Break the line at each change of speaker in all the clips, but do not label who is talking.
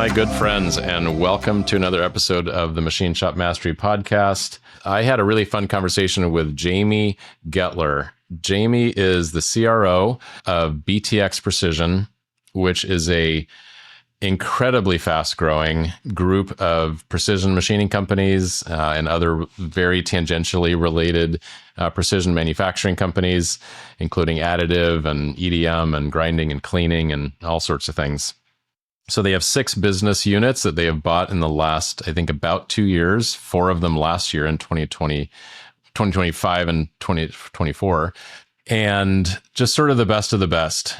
my good friends, and welcome to another episode of the Machine Shop Mastery Podcast. I had a really fun conversation with Jamie Goettler. Jamie is the CRO of BTX Precision, which is a incredibly fast-growing group of precision machining companies and other very tangentially related precision manufacturing companies, including additive and EDM and grinding and cleaning and all sorts of things. So they have 6 business units that they have bought in the last, I think, about 2 years, 4 of them last year in 2025 and 2024. And just sort of the best of the best,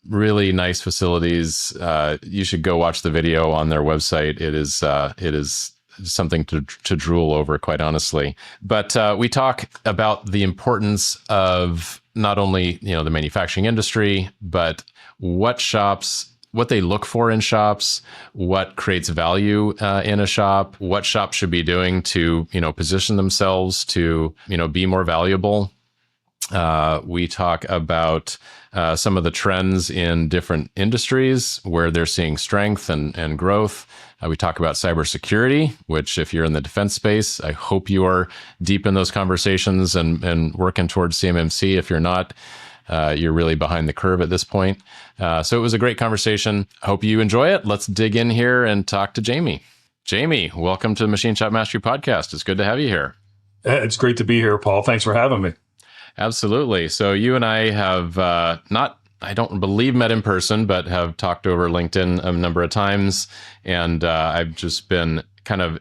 really nice facilities. You should go watch the video on their website. It is something to drool over, quite honestly. But we talk about the importance of not only the manufacturing industry, but what they look for in shops, what creates value in a shop, what shops should be doing to position themselves to be more valuable. We talk about some of the trends in different industries where they're seeing strength and growth. We talk about cybersecurity, which if you're in the defense space, I hope you are deep in those conversations and working towards CMMC. If you're not, you're really behind the curve at this point. So it was a great conversation. I hope you enjoy it. Let's dig in here and talk to Jamie. Jamie, welcome to the Machine Shop Mastery Podcast. It's good to have you here.
It's great to be here, Paul. Thanks for having me.
Absolutely. So you and I have I don't believe met in person, but have talked over LinkedIn a number of times. And I've just been kind of,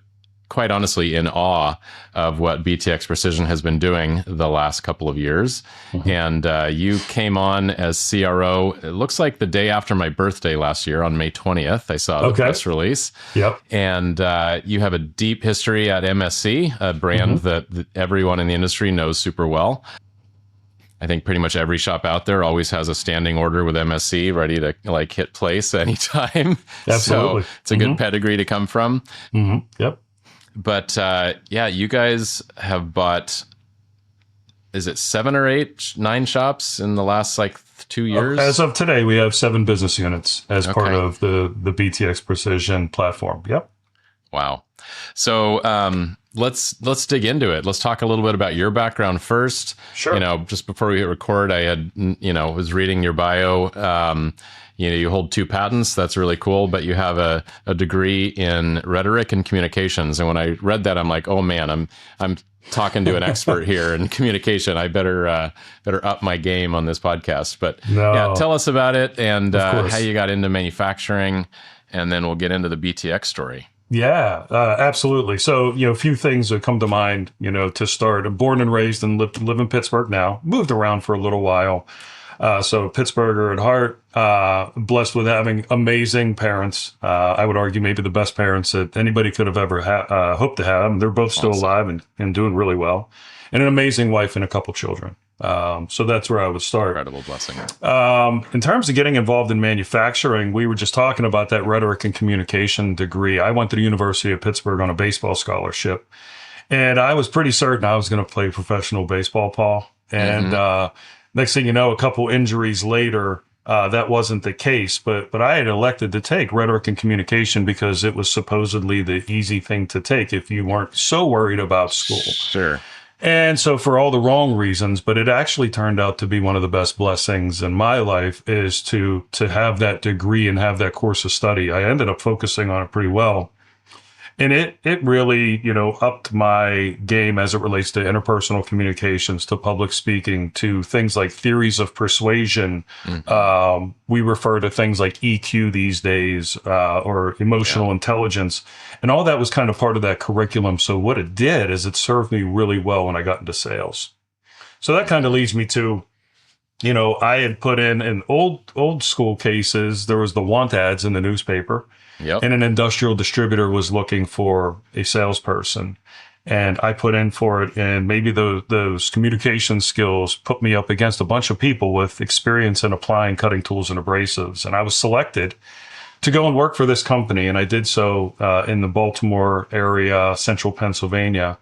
quite honestly, in awe of what BTX Precision has been doing the last couple of years. Mm-hmm. And you came on as CRO, it looks like the day after my birthday last year on May 20th. I saw the press release.
Yep.
And you have a deep history at MSC, a brand that everyone in the industry knows super well. I think pretty much every shop out there always has a standing order with MSC ready to hit place anytime.
Absolutely.
So it's a good pedigree to come from.
Mm-hmm. Yep.
But you guys have bought, is it 7 or 8, 9 shops in the last 2 years?
As of today, we have 7 business units as part of the BTX Precision platform. Yep.
Wow. So let's dig into it. Let's talk a little bit about your background first.
Sure.
Just before we hit record, I had was reading your bio. You hold 2 patents. That's really cool. But you have a degree in rhetoric and communications. And when I read that, I'm like, oh man, I'm talking to an expert here in communication. I better up my game on this podcast. But tell us about it and how you got into manufacturing, and then we'll get into the BTX story.
Yeah, absolutely. So, a few things that come to mind, to start. I'm born and raised and live in Pittsburgh now. Moved around for a little while. So Pittsburgher at heart, blessed with having amazing parents. I would argue maybe the best parents that anybody could have ever hoped to have. They're both still alive and doing really well. And an amazing wife and a couple children. So that's where I would start.
Incredible blessing.
In terms of getting involved in manufacturing, we were just talking about that rhetoric and communication degree. I went to the University of Pittsburgh on a baseball scholarship, and I was pretty certain I was going to play professional baseball, Paul. And next thing you know, a couple injuries later, that wasn't the case. But I had elected to take rhetoric and communication because it was supposedly the easy thing to take if you weren't so worried about school.
Sure.
And so for all the wrong reasons, but it actually turned out to be one of the best blessings in my life is to have that degree and have that course of study. I ended up focusing on it pretty well. And it really, upped my game as it relates to interpersonal communications, to public speaking, to things like theories of persuasion. We refer to things like EQ these days, or emotional intelligence. And all that was kind of part of that curriculum. So what it did is it served me really well when I got into sales. So that kind of leads me to, I had put in old school cases, there was the want ads in the newspaper.
Yep.
And an industrial distributor was looking for a salesperson. And I put in for it, and maybe those communication skills put me up against a bunch of people with experience in applying cutting tools and abrasives. And I was selected to go and work for this company. And I did so in the Baltimore area, central Pennsylvania.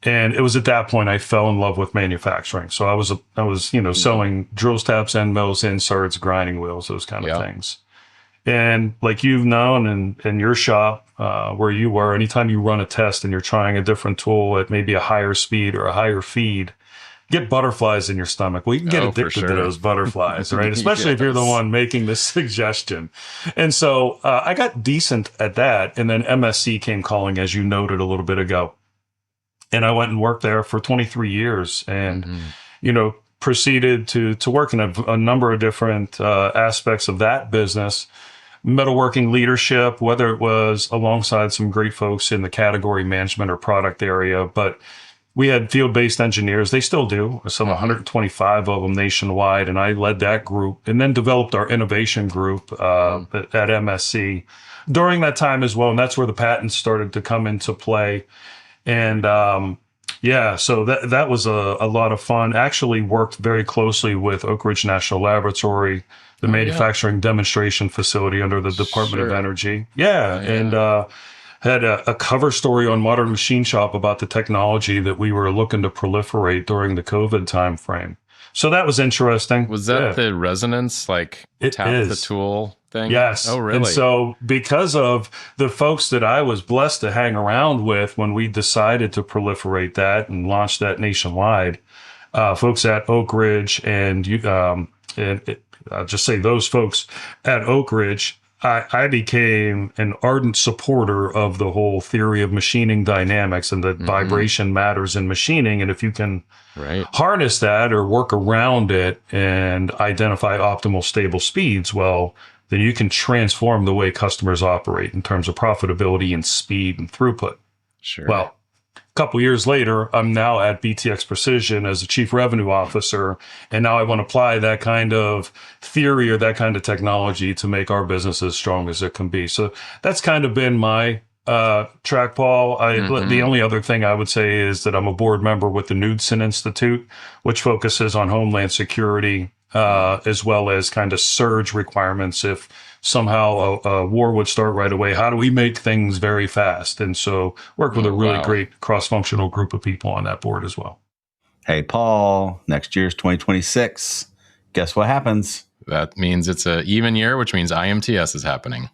And it was at that point I fell in love with manufacturing. So I was selling drill taps, end mills, inserts, grinding wheels, those kind of things. And like you've known in your shop where you were, anytime you run a test and you're trying a different tool at maybe a higher speed or a higher feed, get butterflies in your stomach. Well, you can get addicted to those butterflies, right? Especially if you're the one making the suggestion. And so I got decent at that. And then MSC came calling, as you noted a little bit ago. And I went and worked there for 23 years and, proceeded to work in a number of different aspects of that business. Metalworking leadership, whether it was alongside some great folks in the category management or product area, but we had field-based engineers. They still do, some 125 of them nationwide, and I led that group and then developed our innovation group at MSC during that time as well, and that's where the patents started to come into play. And so that was a lot of fun. Actually worked very closely with Oak Ridge National Laboratory, the manufacturing demonstration facility under the Department of Energy. And had a cover story on Modern Machine Shop about the technology that we were looking to proliferate during the COVID timeframe. So that was interesting.
Was that the resonance, like tap the tool thing?
Yes.
Oh, really?
And so because of the folks that I was blessed to hang around with when we decided to proliferate that and launch that nationwide, folks at Oak Ridge and I'll just say those folks at Oak Ridge, I became an ardent supporter of the whole theory of machining dynamics and that vibration matters in machining. And if you can harness that or work around it and identify optimal stable speeds, well, then you can transform the way customers operate in terms of profitability and speed and throughput.
Sure.
Well, a couple years later, I'm now at BTX Precision as a chief revenue officer, and now I want to apply that kind of theory or that kind of technology to make our business as strong as it can be. So that's kind of been my track, Paul. The only other thing I would say is that I'm a board member with the Knudsen Institute, which focuses on homeland security as well as kind of surge requirements. If somehow a war would start right away, how do we make things very fast? And so work with a really great cross-functional group of people on that board as well.
Hey, Paul, next year's 2026. Guess what happens?
That means it's an even year, which means IMTS is happening.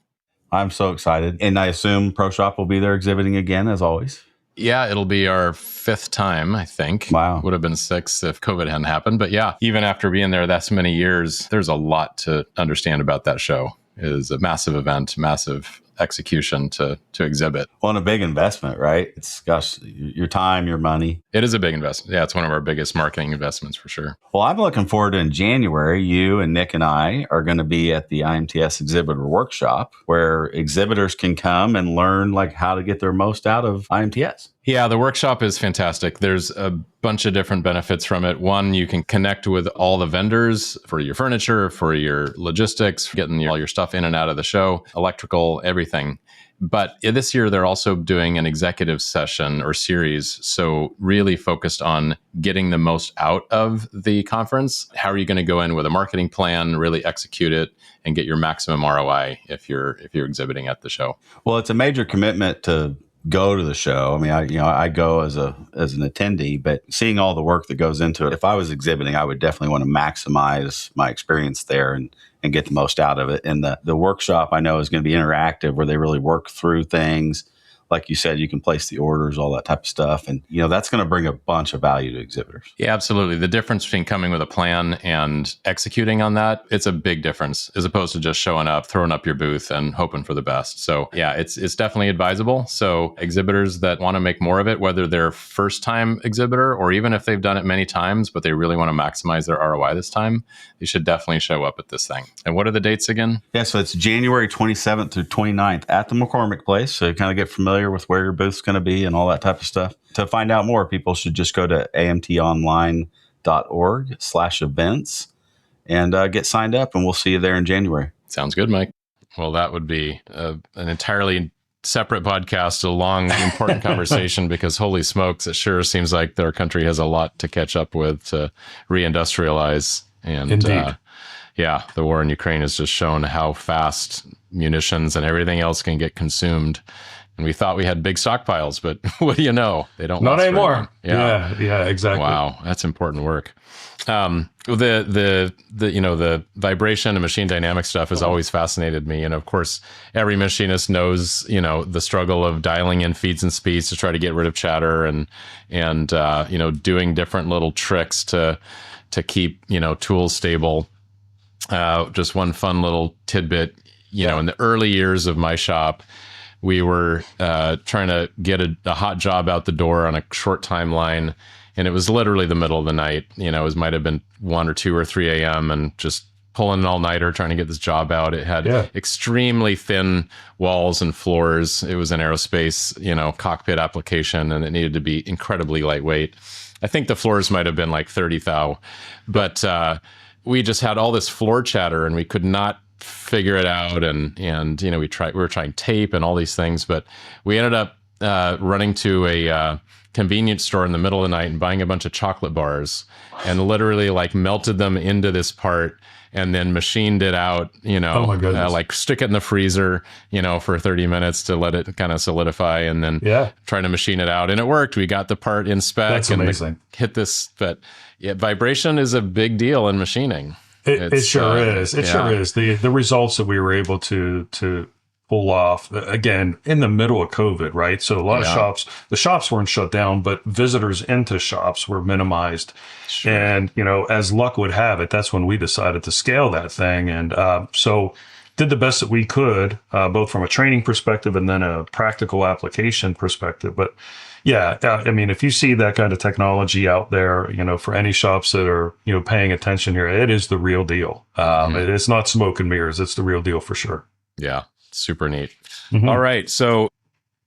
I'm so excited. And I assume ProShop will be there exhibiting again, as always.
Yeah, it'll be our 5th time, I think.
Wow.
Would have been 6 if COVID hadn't happened. But yeah, even after being there that many years, there's a lot to understand about that show. It is a massive event, massive execution to exhibit.
Well, and a big investment, right? It's, gosh, your time, your money.
It is a big investment. Yeah, it's one of our biggest marketing investments for sure.
Well, I'm looking forward to in January, you and Nick and I are going to be at the IMTS Exhibitor Workshop, where exhibitors can come and learn like how to get their most out of IMTS.
Yeah, the workshop is fantastic. There's a bunch of different benefits from it. One, you can connect with all the vendors for your furniture, for your logistics, getting all your stuff in and out of the show, electrical, everything. But this year, they're also doing an executive session or series. So really focused on getting the most out of the conference. How are you going to go in with a marketing plan, really execute it, and get your maximum ROI if you're exhibiting at the show?
Well, it's a major commitment to go to the show. I mean, I go as an attendee, but seeing all the work that goes into it, if I was exhibiting, I would definitely want to maximize my experience there and get the most out of it. And the workshop I know is going to be interactive where they really work through things. Like you said, you can place the orders, all that type of stuff. And, that's going to bring a bunch of value to exhibitors.
Yeah, absolutely. The difference between coming with a plan and executing on that, it's a big difference as opposed to just showing up, throwing up your booth and hoping for the best. So yeah, it's definitely advisable. So exhibitors that want to make more of it, whether they're first time exhibitor or even if they've done it many times, but they really want to maximize their ROI this time, they should definitely show up at this thing. And what are the dates again?
Yeah, so it's January 27th through 29th at the McCormick Place. So you kind of get familiar with where your booth's going to be and all that type of stuff. To find out more, people should just go to amtonline.org/events and get signed up, and we'll see you there in January.
Sounds good, Mike. Well, that would be an entirely separate podcast, a long, important conversation, because holy smokes, it sure seems like our country has a lot to catch up with to reindustrialize. And
Indeed.
The war in Ukraine has just shown how fast munitions and everything else can get consumed. And we thought we had big stockpiles, but what do you know? They don't
Not
last very
anymore.
long.
Yeah, exactly.
Wow, that's important work. The vibration and machine dynamic stuff has always fascinated me. And of course, every machinist knows, the struggle of dialing in feeds and speeds to try to get rid of chatter and doing different little tricks to keep, tools stable. Just one fun little tidbit, in the early years of my shop, we were trying to get a hot job out the door on a short timeline. And it was literally the middle of the night. It might have been 1 or 2 or 3 a.m. and just pulling an all-nighter trying to get this job out. It had extremely thin walls and floors. It was an aerospace, cockpit application, and it needed to be incredibly lightweight. I think the floors might have been like 30 thou, but we just had all this floor chatter and we could not figure it out. And we were trying tape and all these things, but we ended up running to a convenience store in the middle of the night and buying a bunch of chocolate bars and literally melted them into this part and then machined it out,
Oh my goodness.
Stick it in the freezer, for 30 minutes to let it kind of solidify and then trying to machine it out. And it worked. We got the part in spec.
That's amazing.
Hit this, but vibration is a big deal in machining.
It sure is. It sure is. The results that we were able to pull off, again, in the middle of COVID, right? So a lot of the shops weren't shut down, but visitors into shops were minimized. Sure. And, as luck would have it, that's when we decided to scale that thing. And so did the best that we could, both from a training perspective and then a practical application perspective. But if you see that kind of technology out there, for any shops that are, paying attention here, it is the real deal. It's not smoke and mirrors. It's the real deal for sure.
Yeah. Super neat. Mm-hmm. All right. So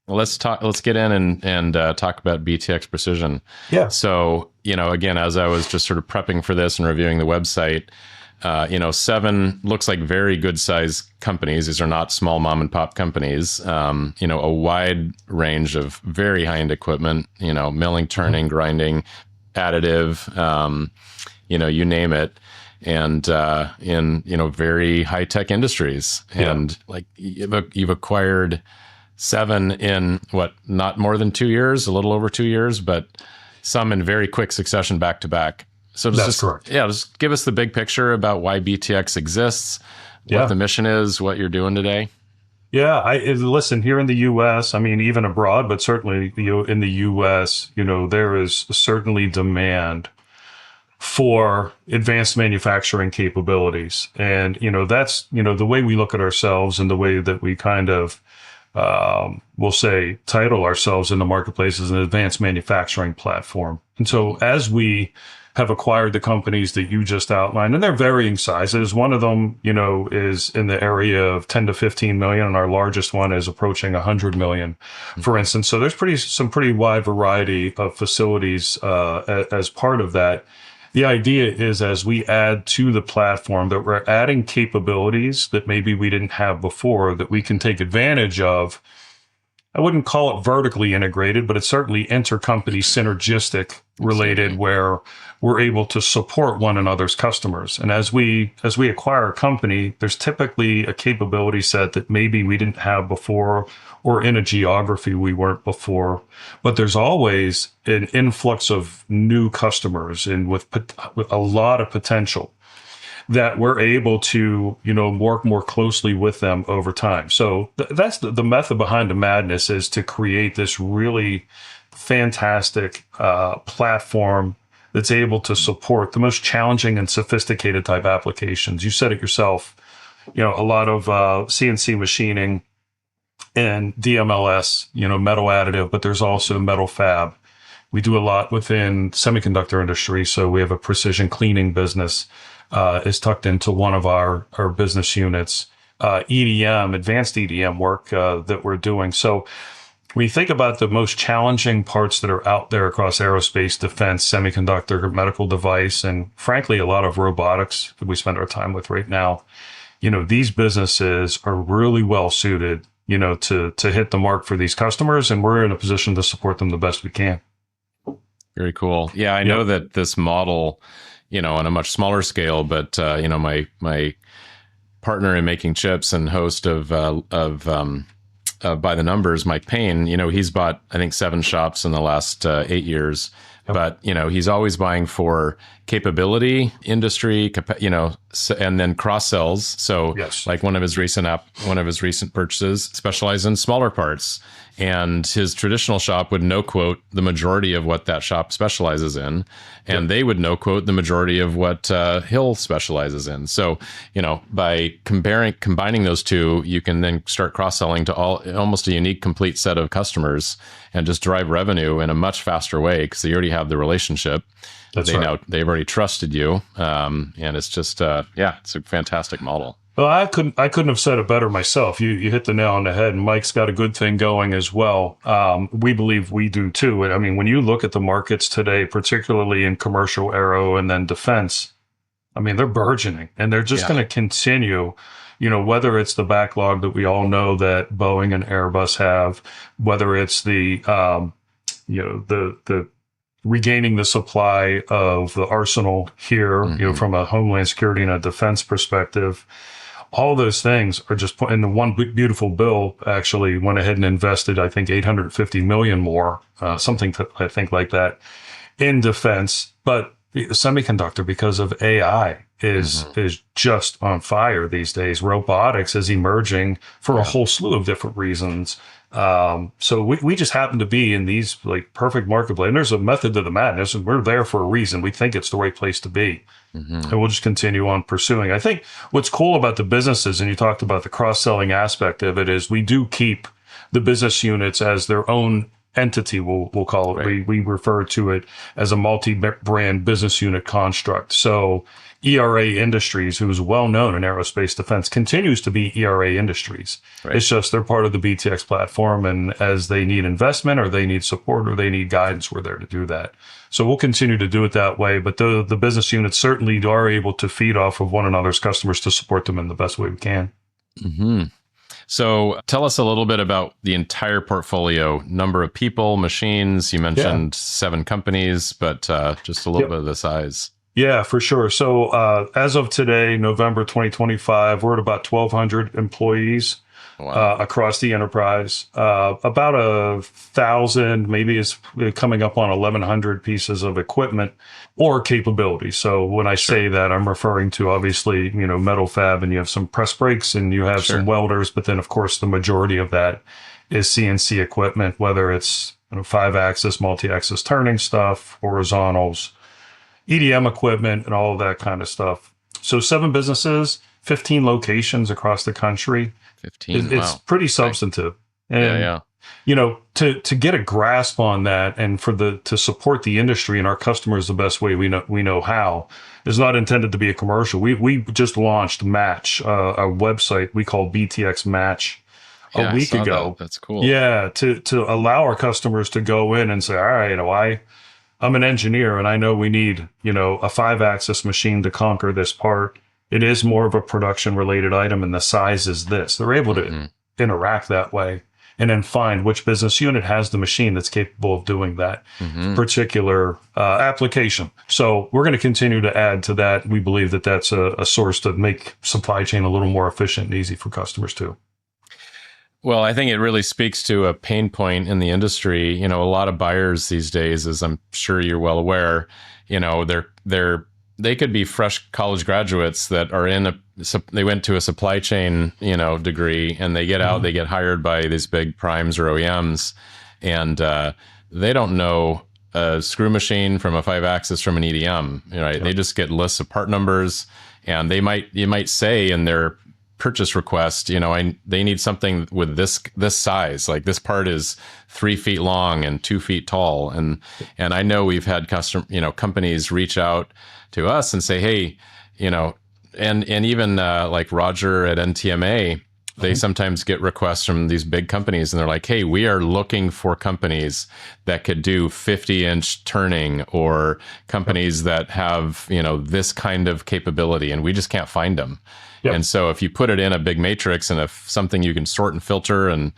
let's get in and talk about BTX Precision.
Yeah.
So, again, as I was just sort of prepping for this and reviewing the website, 7 looks like very good size companies. These are not small mom and pop companies. A wide range of very high end equipment, milling, turning, grinding, additive, you name it. And in very high tech industries, and you've acquired 7 in not more than 2 years, a little over 2 years, but some in very quick succession back to back. So
that's correct.
Just give us the big picture about why BTX exists, what the mission is, what you're doing today.
Yeah, listen, here in the U.S., even abroad, but certainly in the U.S., there is certainly demand for advanced manufacturing capabilities. And, that's, the way we look at ourselves and the way that we kind of, we'll say, title ourselves in the marketplace as an advanced manufacturing platform. And so as we have acquired the companies that you just outlined, and they're varying sizes. One of them, is in the area of 10 to 15 million, and our largest one is approaching 100 million, for instance. So there's some pretty wide variety of facilities as part of that. The idea is as we add to the platform that we're adding capabilities that maybe we didn't have before that we can take advantage of. I wouldn't call it vertically integrated, but it's certainly intercompany synergistic related where we're able to support one another's customers. And as we acquire a company, there's typically a capability set that maybe we didn't have before or in a geography we weren't before, but there's always an influx of new customers and with a lot of potential that we're able to, work more closely with them over time. So that's the method behind the madness, is to create this really fantastic platform that's able to support the most challenging and sophisticated type applications. You said it yourself, a lot of CNC machining and DMLS, metal additive, but there's also metal fab. We do a lot within semiconductor industry. So we have a precision cleaning business is tucked into one of our business units, EDM, advanced EDM work that we're doing. So when you think about the most challenging parts that are out there across aerospace, defense, semiconductor, medical device, and frankly, a lot of robotics that we spend our time with right now, these businesses are really well suited, to hit the mark for these customers. And we're in a position to support them the best we can.
Very cool. Yeah, I know that this model, on a much smaller scale, but my partner in making chips and host of by the numbers, Mike Payne, he's bought, I think, 7 shops in the last 8 years. Yep. But, he's always buying for capability, industry, and then cross sells. So
yes.
like one of his recent purchases specialized in smaller parts. And his traditional shop would no quote the majority of what that shop specializes in. And they would no quote the majority of what Hill specializes in. So, by combining those two, you can then start cross-selling to almost a unique, complete set of customers and just drive revenue in a much faster way because they already have the relationship. They've already trusted you. And it's just, it's a fantastic model.
Well, I couldn't have said it better myself. You hit the nail on the head, and Mike's got a good thing going as well. We believe we do too. I mean, when you look at the markets today, particularly in commercial aero and then defense, I mean, they're burgeoning and they're just going to continue, whether it's the backlog that we all know that Boeing and Airbus have, whether it's the regaining the supply of the arsenal here, from a homeland security and a defense perspective. All those things are just put in the one beautiful bill. Actually went ahead and invested, I think, $850 million more, something I think like that, in defense. But the semiconductor, because of AI, is just on fire these days. Robotics is emerging for a whole slew of different reasons. So we just happen to be in these like perfect marketplace. And there's a method to the madness, and we're there for a reason. We think it's the right place to be. And we'll just continue on pursuing. I think what's cool about the businesses, and you talked about the cross-selling aspect of it, is we do keep the business units as their own entity, we'll call it. Right. We refer to it as a multi-brand business unit construct. So ERA Industries, who is well known in aerospace defense, continues to be ERA Industries. Right. It's just they're part of the BTX platform, and as they need investment or they need support or they need guidance, we're there to do that. So we'll continue to do it that way. But the business units certainly are able to feed off of one another's customers to support them in the best way we can.
So tell us a little bit about the entire portfolio, number of people, machines. You mentioned 7 companies, but just a little bit of the size.
Yeah, for sure. So as of today, November 2025, we're at about 1,200 employees across the enterprise. About 1,000, maybe is coming up on 1,100 pieces of equipment or capability. So when I say that, I'm referring to obviously, metal fab, and you have some press brakes and you have some welders, but then of course the majority of that is CNC equipment, whether it's 5-axis, multi-axis turning stuff, horizontals, EDM equipment, and all of that kind of stuff. So 7 businesses, 15 locations across the country.
15.
It's pretty substantive. And, to get a grasp on that and to support the industry and our customers the best way we know how is not intended to be a commercial. We just launched Match, a website we call BTX Match a week ago.
That's cool.
Yeah. To allow our customers to go in and say, all right, I'm an engineer and I know we need, a 5-axis machine to conquer this part. It is more of a production related item and the size is this. They're able to interact that way and then find which business unit has the machine that's capable of doing that particular application. So we're going to continue to add to that. We believe that that's a source to make supply chain a little more efficient and easy for customers too.
Well, I think it really speaks to a pain point in the industry. A lot of buyers these days, as I'm sure you're well aware, they could be fresh college graduates that are they went to a supply chain, degree, and they get out, they get hired by these big primes or OEMs, and they don't know a screw machine from a 5-axis from an EDM, right? Yep. They just get lists of part numbers, and you might say in their purchase request, they need something with this size, like this part is 3 feet long and 2 feet tall. And I know we've had companies reach out to us and say, hey, and even like Roger at NTMA, they sometimes get requests from these big companies and they're like, hey, we are looking for companies that could do 50-inch turning or companies that have, this kind of capability, and we just can't find them. Yep. And so if you put it in a big matrix and if something you can sort and filter and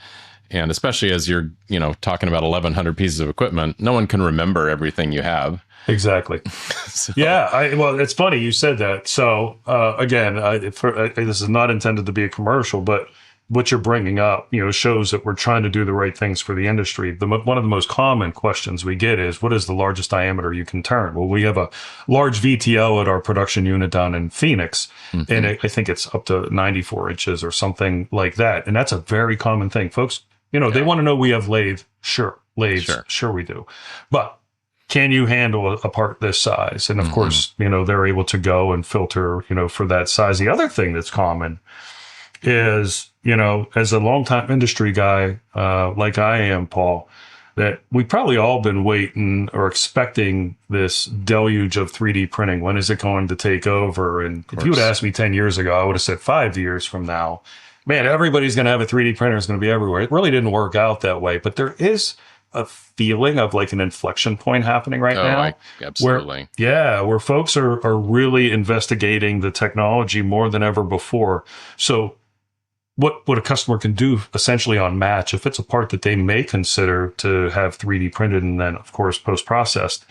especially as you're, talking about 1,100 pieces of equipment, no one can remember everything you have.
Exactly. Well, it's funny you said that. So again, this is not intended to be a commercial, but what you're bringing up, shows that we're trying to do the right things for the industry. One of the most common questions we get is, what is the largest diameter you can turn? Well, we have a large VTL at our production unit down in Phoenix, and I think it's up to 94 inches or something like that. And that's a very common thing, folks. They want to know we have lathe. Sure. Lathes. Sure we do. But can you handle a part this size? And of course, they're able to go and filter, for that size. The other thing that's common is, as a longtime industry guy, like I am, Paul, that we've probably all been waiting or expecting this deluge of 3D printing. When is it going to take over? And if you would ask me 10 years ago, I would have said 5 years from now, man, everybody's going to have a 3D printer. It's going to be everywhere. It really didn't work out that way, but there is a feeling of like an inflection point happening right now.
Absolutely.
Where folks are really investigating the technology more than ever before. So what a customer can do essentially on Match, if it's a part that they may consider to have 3D printed and then, of course, post-processed,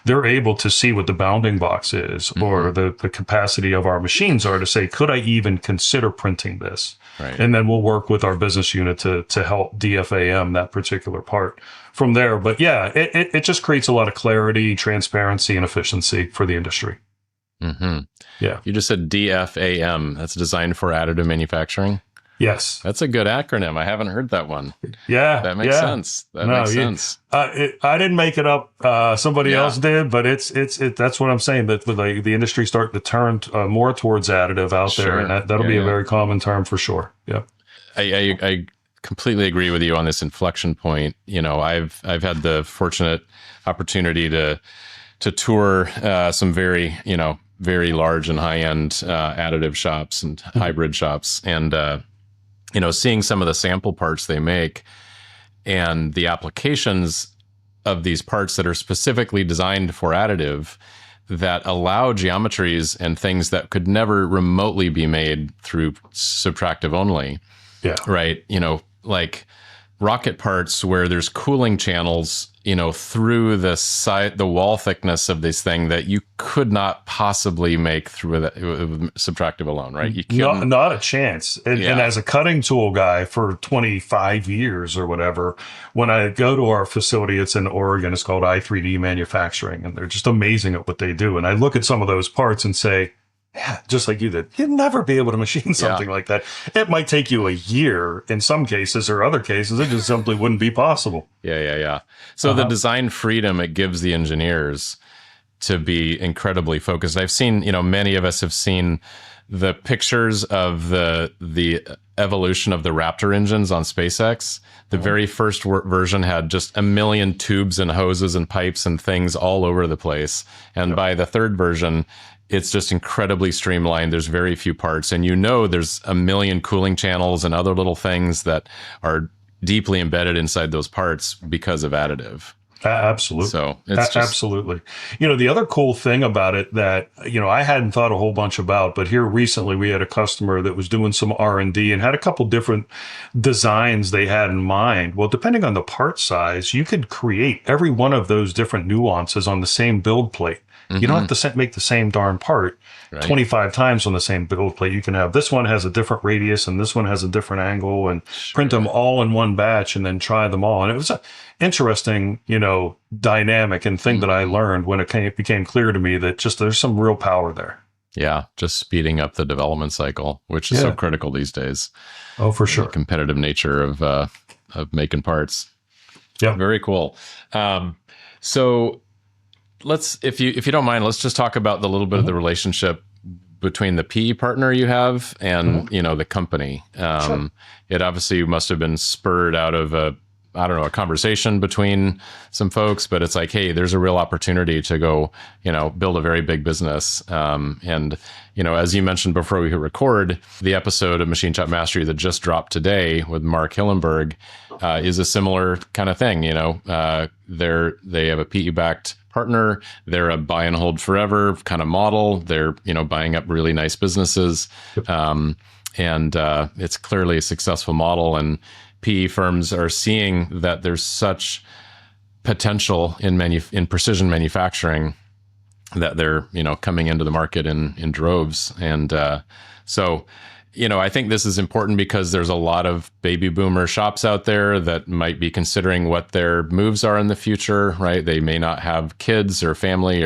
they're able to see what the bounding box is or the capacity of our machines are to say, could I even consider printing this?
Right.
And then we'll work with our business unit to help DFAM that particular part from there. But yeah, it just creates a lot of clarity, transparency, and efficiency for the industry. Yeah.
You just said DFAM. That's designed for additive manufacturing.
Yes.
That's a good acronym. I haven't heard that one.
Yeah.
That makes sense. That makes sense.
I didn't make it up. Somebody else did, but it's that's what I'm saying. That with the industry starting to turn more towards additive out there, and that'll be a very common term for sure. Yeah.
I completely agree with you on this inflection point. I've had the fortunate opportunity to tour some very large and high end additive shops and hybrid shops, and seeing some of the sample parts they make and the applications of these parts that are specifically designed for additive that allow geometries and things that could never remotely be made through subtractive only.
Yeah.
Right. Like rocket parts where there's cooling channels, through the wall thickness of this thing that you could not possibly make through with subtractive alone, right? You
not a chance. And as a cutting tool guy for 25 years or whatever, when I go to our facility, it's in Oregon, it's called i3D Manufacturing, and they're just amazing at what they do. And I look at some of those parts and say, yeah, just like you did, you'd never be able to machine something like that. It might take you a year in some cases, or other cases, it just simply wouldn't be possible.
Yeah. So the design freedom it gives the engineers to be incredibly focused. I've seen, many of us have seen the pictures of the evolution of the Raptor engines on SpaceX. The very first version had just a million tubes and hoses and pipes and things all over the place. And by the third version, it's just incredibly streamlined. There's very few parts, and there's a million cooling channels and other little things that are deeply embedded inside those parts because of additive.
Absolutely.
So it's
absolutely. The other cool thing about it that, I hadn't thought a whole bunch about, but here recently we had a customer that was doing some R&D and had a couple different designs they had in mind. Well, depending on the part size, you could create every one of those different nuances on the same build plate. You don't have to make the same darn part 25 times on the same build plate. You can have this one has a different radius and this one has a different angle, and print them all in one batch and then try them all. And it was an interesting, dynamic and thing that I learned when it became clear to me that just there's some real power there.
Yeah, just speeding up the development cycle, which is so critical these days.
Oh, for sure.
The competitive nature of making parts.
Yeah,
very cool. So let's, if you don't mind, let's just talk about the little bit of the relationship between the PE partner you have and the company. It obviously must have been spurred out of a conversation between some folks, but it's like, hey, there's a real opportunity to go, build a very big business. And as you mentioned before we could record, the episode of Machine Shop Mastery that just dropped today with Mark Hillenberg is a similar kind of thing. They have a PE-backed partner. They're a buy and hold forever kind of model. They're, buying up really nice businesses. And it's clearly a successful model. And PE firms are seeing that there's such potential in precision manufacturing that they're, coming into the market in droves. And so I think this is important because there's a lot of baby boomer shops out there that might be considering what their moves are in the future, right? They may not have kids or family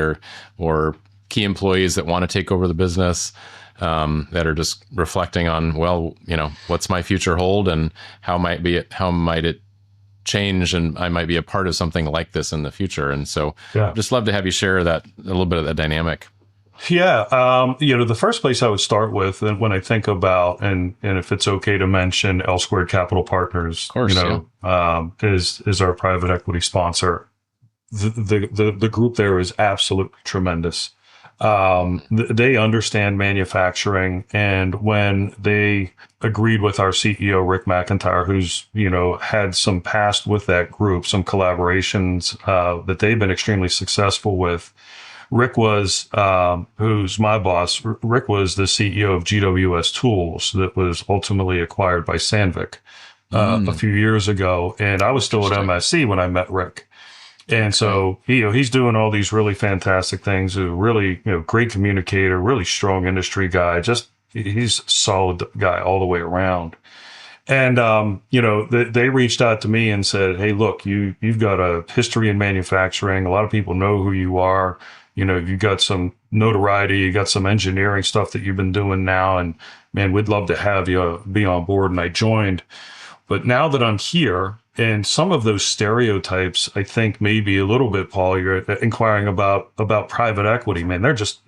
or key employees that want to take over the business, that are just reflecting on, well, what's my future hold and how might it change, and I might be a part of something like this in the future. And so just love to have you share that, a little bit of that dynamic.
Yeah. The first place I would start with, and when I think about, and if it's okay to mention L Squared Capital Partners,
of course,
is our private equity sponsor. The group there is absolutely tremendous. They understand manufacturing, and when they agreed with our CEO, Rick McIntyre, who's, had some past with that group, some collaborations, that they've been extremely successful with. Rick was, who's my boss, Rick was the CEO of GWS Tools that was ultimately acquired by Sandvik, a few years ago. And I was still at MSC when I met Rick. And so, he's doing all these really fantastic things, a really, great communicator, really strong industry guy. He's a solid guy all the way around. And, they reached out to me and said, hey, look, you've got a history in manufacturing. A lot of people know who you are. You've got some notoriety, you got some engineering stuff that you've been doing now. And man, we'd love to have you be on board. And I joined. But now that I'm here, and some of those stereotypes, I think maybe a little bit, Paul, you're inquiring about private equity. Man, they're just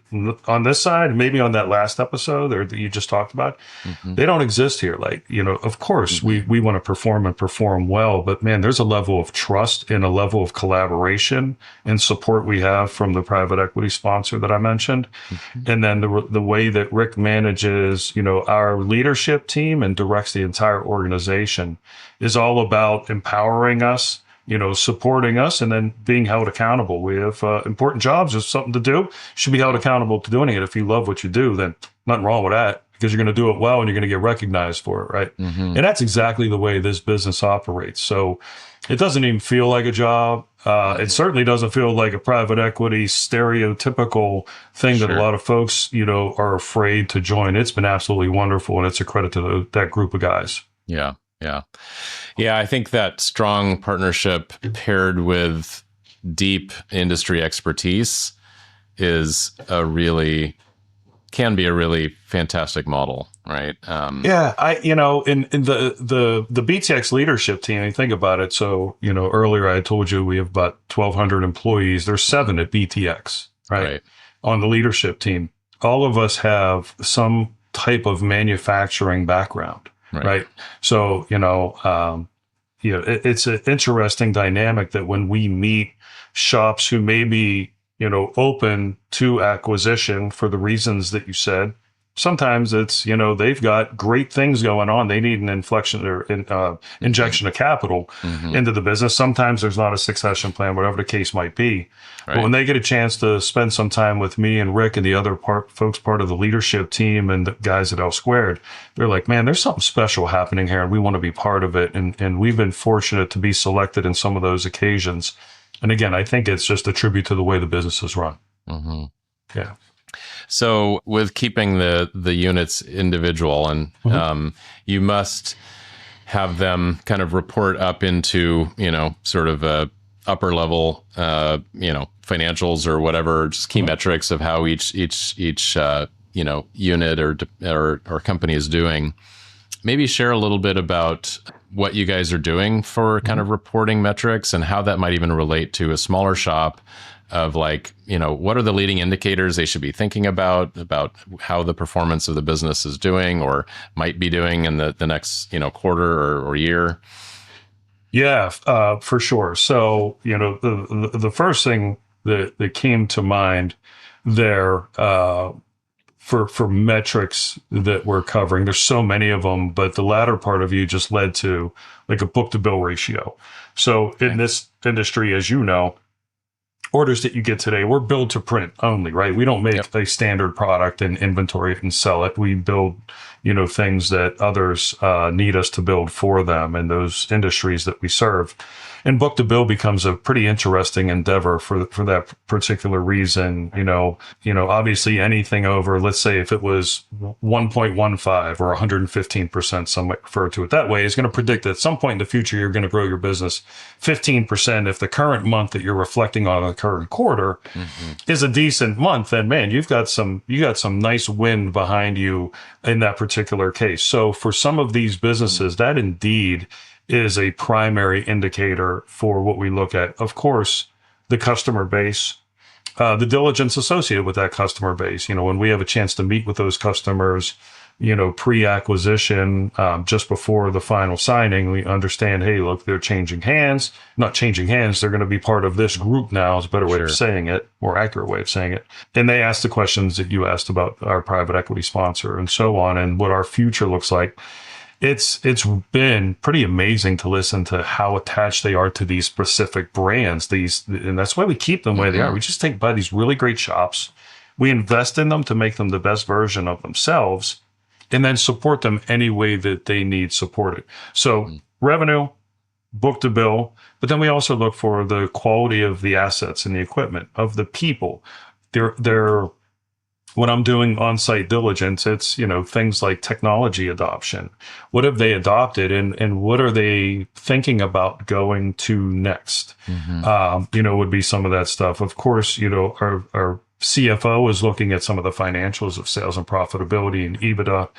on this side, maybe on that last episode or that you just talked about, they don't exist here. Like, of course we want to perform well, but man, there's a level of trust and a level of collaboration and support we have from the private equity sponsor that I mentioned. And then the way that Rick manages, our leadership team and directs the entire organization is all about empowering us, supporting us, and then being held accountable. We have important jobs. There's something to do. You should be held accountable to doing it. If you love what you do, then nothing wrong with that, because you're going to do it well and you're going to get recognized for it, right? And that's exactly the way this business operates. So it doesn't even feel like a job. It certainly doesn't feel like a private equity stereotypical thing that a lot of folks, are afraid to join. It's been absolutely wonderful, and it's a credit to that group of guys.
Yeah. Yeah, I think that strong partnership paired with deep industry expertise can be a really fantastic model, right? In the BTX leadership team, you think about it. So, earlier I told you we have about 1,200 employees. There's 7 at BTX, right? On the leadership team. All of us have some type of manufacturing background. Right. So, it's an interesting dynamic that when we meet shops who may be, open to acquisition for the reasons that you said, sometimes it's, they've got great things going on. They need an inflection or injection of capital into the business. Sometimes there's not a succession plan, whatever the case might be. Right. But when they get a chance to spend some time with me and Rick and the other folks part of the leadership team and the guys at L Squared, they're like, man, there's something special happening here and we want to be part of it. And we've been fortunate to be selected in some of those occasions. And again, I think it's just a tribute to the way the business is run. Yeah. So with keeping the units individual, and you must have them kind of report up into, sort of a upper level, financials or whatever, just key metrics of how each unit or company is doing. Maybe share a little bit about what you guys are doing for kind of reporting metrics and how that might even relate to a smaller shop of like, what are the leading indicators they should be thinking about how the performance of the business is doing or might be doing in the next, quarter or year?
Yeah, for sure. So, the first thing that came to mind there, for metrics that we're covering, there's so many of them, but the latter part of you just led to like a book to bill ratio. So in this industry, as you know, orders that you get today, we're build to print only, right? We don't make a standard product and inventory it and sell it. We build, things that others need us to build for them in those industries that we serve. And book to bill becomes a pretty interesting endeavor for that particular reason. Obviously anything over, let's say if it was 1.15 or 115%, some might refer to it that way, is going to predict that at some point in the future, you're going to grow your business 15%. If the current month that you're reflecting on the current quarter is a decent month, then man, you got some nice wind behind you in that particular case. So for some of these businesses, that indeed is a primary indicator for what we look at. Of course, the customer base, the diligence associated with that customer base. When we have a chance to meet with those customers, pre-acquisition, just before the final signing, we understand, hey, look, they're changing hands. Not changing hands, they're going to be part of this group now is a better way of saying it, more accurate way of saying it. And they ask the questions that you asked about our private equity sponsor and so on, and what our future looks like. It's been pretty amazing to listen to how attached they are to these specific brands. And that's why we keep them where they are. We just buy these really great shops. We invest in them to make them the best version of themselves, and then support them any way that they need supported. So revenue, book to bill, but then we also look for the quality of the assets and the equipment of the people. They're when I'm doing on-site diligence, it's, things like technology adoption. What have they adopted and what are they thinking about going to next? Would be some of that stuff. Of course, our CFO is looking at some of the financials of sales and profitability and EBITDA.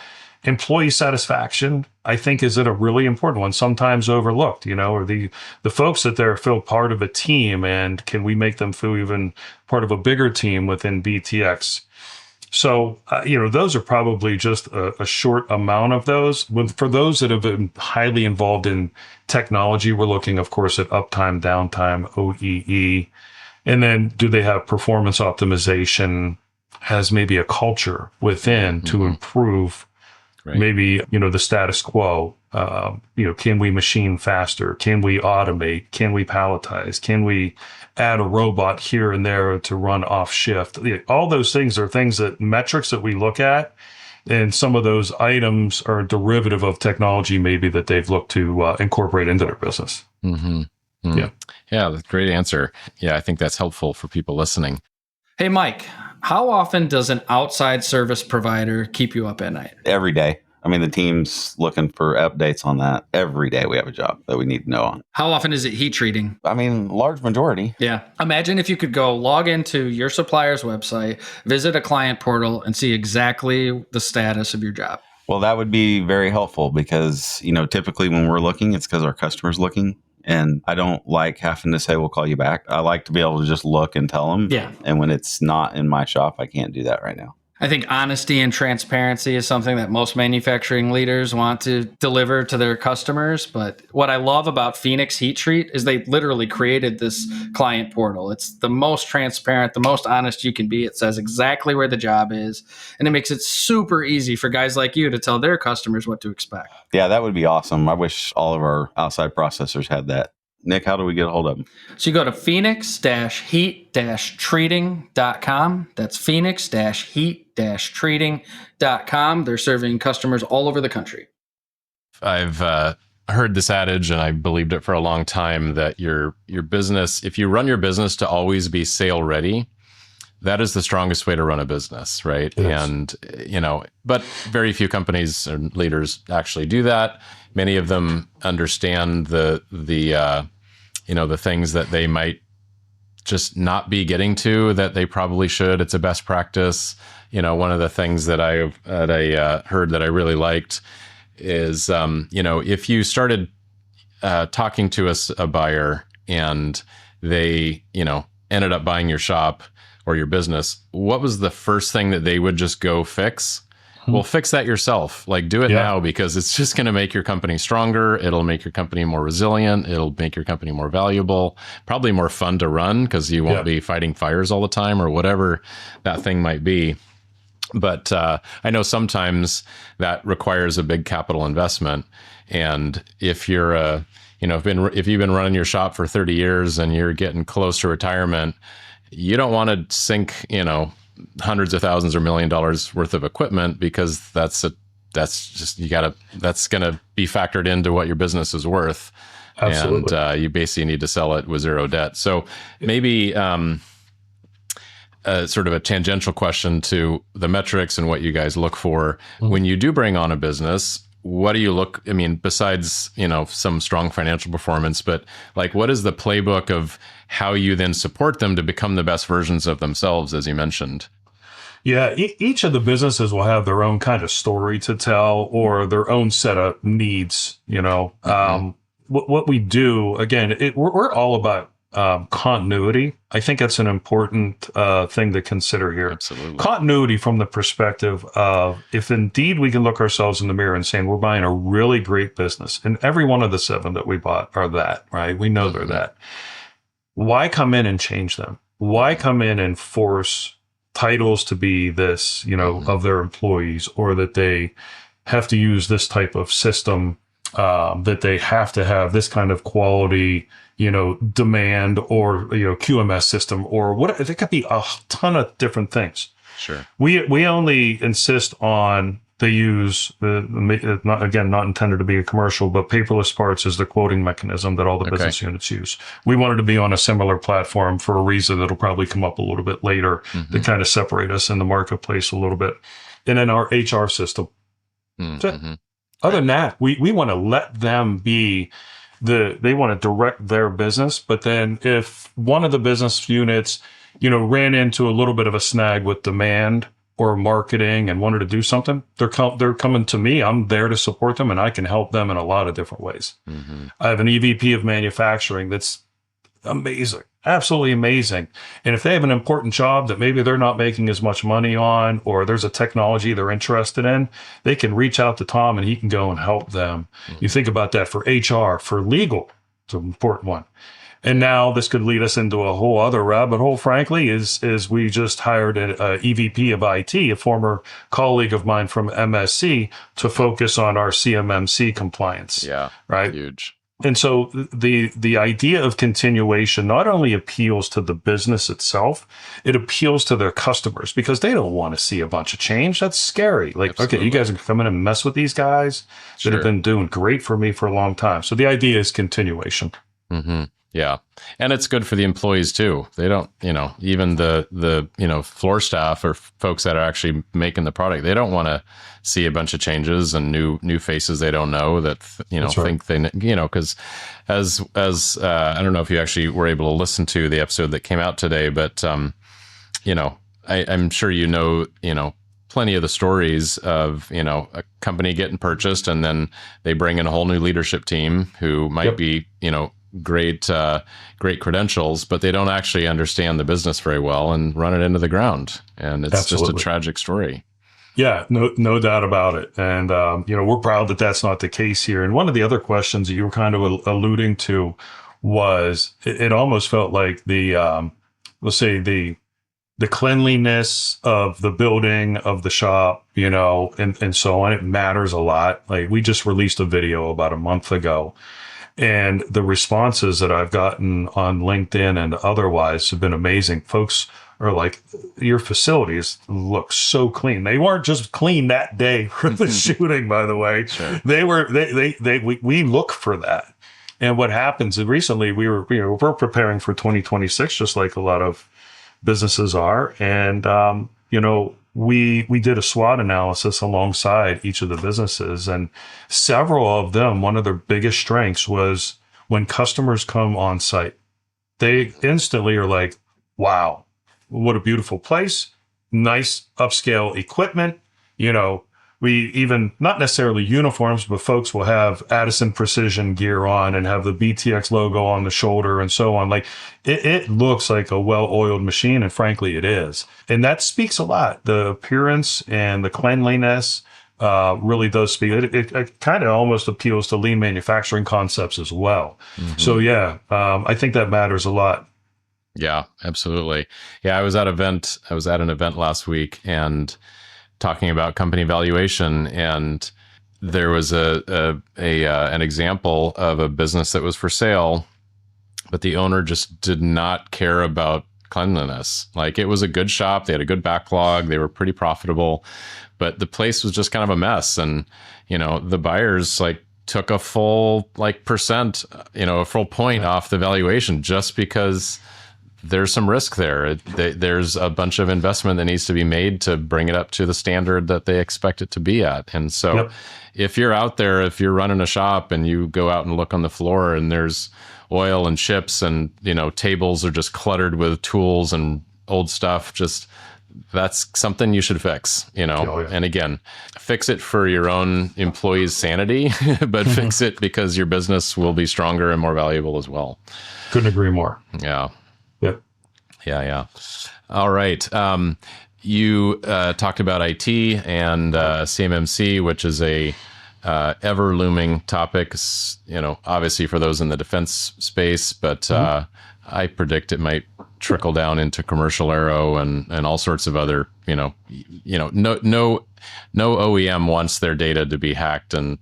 Employee satisfaction, I think, is a really important one, sometimes overlooked, or the folks that feel part of a team, and can we make them feel even part of a bigger team within BTX? So, those are probably just a short amount of those. For those that have been highly involved in technology, we're looking, of course, at uptime, downtime, OEE. And then do they have performance optimization, has maybe a culture within to improve maybe, the status quo? Can we machine faster? Can we automate? Can we palletize? Can we add a robot here and there to run off shift? All those things are metrics that we look at. And some of those items are derivative of technology maybe that they've looked to incorporate into their business. Yeah,
that's a great answer. Yeah, I think that's helpful for people listening.
Hey, Mike, how often does an outside service provider keep you up at night?
Every day. I mean, the team's looking for updates on that. Every day we have a job that we need to know on.
How often is it heat treating?
I mean, large majority.
Yeah. Imagine if you could go log into your supplier's website, visit a client portal, and see exactly the status of your job.
Well, that would be very helpful because, typically when we're looking, it's because our customer's looking. And I don't like having to say, we'll call you back. I like to be able to just look and tell them.
Yeah.
And when it's not in my shop, I can't do that right now.
I think honesty and transparency is something that most manufacturing leaders want to deliver to their customers. But what I love about Phoenix Heat Treat is they literally created this client portal. It's the most transparent, the most honest you can be. It says exactly where the job is, and it makes it super easy for guys like you to tell their customers what to expect.
Yeah, that would be awesome. I wish all of our outside processors had that. Nick, how do we get a hold of them?
So you go to phoenix-heat-treating.com. That's phoenix-heat-treating.com. They're serving customers all over the country.
I've heard this adage, and I believed it for a long time, that your business, if you run your business to always be sale ready, that is the strongest way to run a business, right? Yes. And, but very few companies or leaders actually do that. Many of them understand the things that they might just not be getting to that they probably should. It's a best practice. One of the things that I heard that I really liked is, if you started talking to a buyer and they, ended up buying your shop or your business, what was the first thing that they would just go fix? Well, fix that yourself. Do it now, because it's just going to make your company stronger. It'll make your company more resilient. It'll make your company more valuable, probably more fun to run because you won't be fighting fires all the time or whatever that thing might be. But I know sometimes that requires a big capital investment. And if you're if you've been running your shop for 30 years and you're getting close to retirement, you don't want to sink, hundreds of thousands or $1 million worth of equipment, because that's a that's just, that's going to be factored into what your business is worth.
Absolutely.
And you basically need to sell it with zero debt. So maybe sort of a tangential question to the metrics and what you guys look for when you do bring on a business. What do you look, I mean, besides, some strong financial performance, but like, what is the playbook of how you then support them to become the best versions of themselves, as you mentioned?
Yeah, each of the businesses will have their own kind of story to tell or their own set of needs. What we do, again, we're all about continuity. I think that's an important thing to consider here.
Absolutely.
Continuity from the perspective of if indeed we can look ourselves in the mirror and saying we're buying a really great business, and every one of the 7 that we bought are that, right? We know they're that. Why come in and change them? Why come in and force titles to be this, of their employees, or that they have to use this type of system, that they have to have this kind of quality, demand, or, QMS system, or what? There could be a ton of different things.
Sure.
We only insist on they use not intended to be a commercial, but paperless parts is the quoting mechanism that all the business units use. We wanted to be on a similar platform for a reason that'll probably come up a little bit later to kind of separate us in the marketplace a little bit. And then our HR system. Other than that, we want to let them be they want to direct their business. But then if one of the business units, ran into a little bit of a snag with demand or marketing and wanted to do something, they're coming to me. I'm there to support them, and I can help them in a lot of different ways. I have an EVP of manufacturing that's amazing, absolutely amazing. And if they have an important job that maybe they're not making as much money on, or there's a technology they're interested in, they can reach out to Tom and he can go and help them. You think about that for HR, for legal, it's an important one. And now this could lead us into a whole other rabbit hole, frankly, is we just hired a EVP of IT, a former colleague of mine from MSC, to focus on our CMMC compliance.
Yeah.
Right.
Huge.
And so the idea of continuation not only appeals to the business itself, it appeals to their customers, because they don't want to see a bunch of change. That's scary. Like,
Absolutely.
Okay, you guys are coming and mess with these guys that have been doing great for me for a long time. So the idea is continuation.
Yeah. And it's good for the employees too. They don't, even the floor staff or folks that are actually making the product, they don't want to see a bunch of changes and new faces they don't know that, think they, because as I don't know if you actually were able to listen to the episode that came out today, but, I'm sure, plenty of the stories of, a company getting purchased and then they bring in a whole new leadership team who might be, great credentials, but they don't actually understand the business very well and run it into the ground. And it's just a tragic story.
Yeah, no doubt about it. And, we're proud that that's not the case here. And one of the other questions that you were kind of alluding to was it almost felt like the cleanliness of the building, of the shop, and so on. It matters a lot. Like, we just released a video about a month ago, and the responses that I've gotten on LinkedIn and otherwise have been amazing. Folks are like, your facilities look so clean. They weren't just clean that day for the shooting, by the way.
Sure.
We look for that. And what happens, and recently we're preparing for 2026, just like a lot of businesses are. And, we did a SWOT analysis alongside each of the businesses, and several of them, one of their biggest strengths was when customers come on site, they instantly are like, wow, what a beautiful place. Nice upscale equipment. We even, not necessarily uniforms, but folks will have Addison Precision gear on and have the BTX logo on the shoulder and so on. Like, it looks like a well-oiled machine, and frankly, it is. And that speaks a lot. The appearance and the cleanliness really does speak. It kind of almost appeals to lean manufacturing concepts as well. So yeah, I think that matters a lot.
Yeah, absolutely. Yeah, I was at an event last week and talking about company valuation, and there was an example of a business that was for sale, but the owner just did not care about cleanliness. Like, it was a good shop. They had a good backlog. They were pretty profitable, but the place was just kind of a mess. And, the buyers like took a full percent, a full point off the valuation just because there's some risk there. There's a bunch of investment that needs to be made to bring it up to the standard that they expect it to be at. And so if you're out there, if you're running a shop and you go out and look on the floor and there's oil and chips and, tables are just cluttered with tools and old stuff, that's something you should fix, And again, fix it for your own employees' sanity, but fix it because your business will be stronger and more valuable as well.
Couldn't agree more.
Yeah.
Yep.
Yeah. All right. You talked about IT and CMMC, which is a ever looming topic, obviously for those in the defense space, but I predict it might trickle down into commercial aero and all sorts of other, no OEM wants their data to be hacked and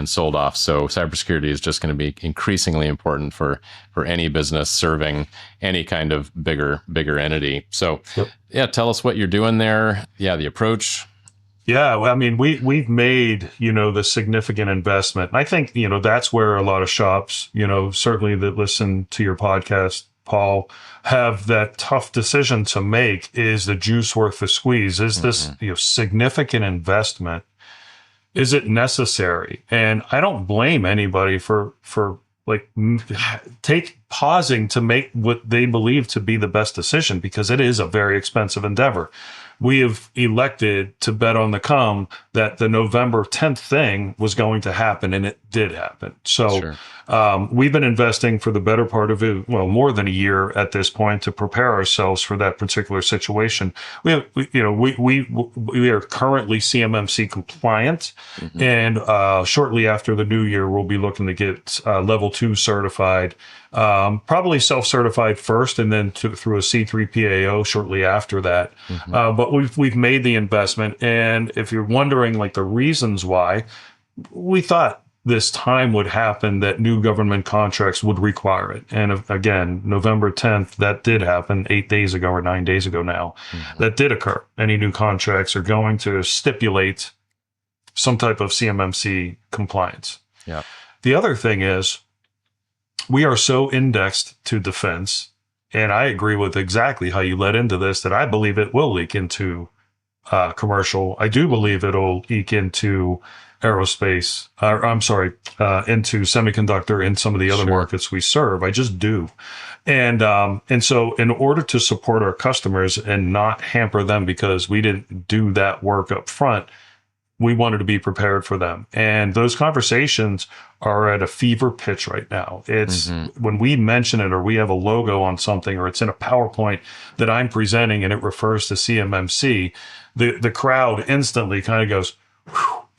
sold off. So cybersecurity is just going to be increasingly important for any business serving any kind of bigger entity. So tell us what you're doing there. Yeah, the approach.
Yeah, well, I mean, we've made, the significant investment. And I think, that's where a lot of shops, certainly that listen to your podcast, Paul, have that tough decision to make. Is the juice worth the squeeze? Is this, significant investment? Is it necessary? And I don't blame anybody for pausing to make what they believe to be the best decision, because it is a very expensive endeavor. We have elected to bet on the come that the November 10th thing was going to happen, and it did happen. So we've been investing for the better part of it, more than a year at this point, to prepare ourselves for that particular situation. We are currently CMMC compliant, and shortly after the new year, we'll be looking to get level 2 certified. Probably self-certified first, and then through a C3 PAO shortly after that. But we've made the investment, and if you're wondering the reasons why, we thought this time would happen that new government contracts would require it. And again, November 10th, that did happen 8 days ago or 9 days ago now. That did occur. Any new contracts are going to stipulate some type of CMMC compliance.
Yeah.
The other thing is, we are so indexed to defense, and I agree with exactly how you led into this, that I believe it will leak into commercial. I do believe it'll leak into aerospace, into semiconductor and some of the other markets we serve. I just do. And so in order to support our customers and not hamper them because we didn't do that work up front, we wanted to be prepared for them. And those conversations are at a fever pitch right now. It's when we mention it, or we have a logo on something, or it's in a PowerPoint that I'm presenting and it refers to CMMC, the crowd instantly kind of goes,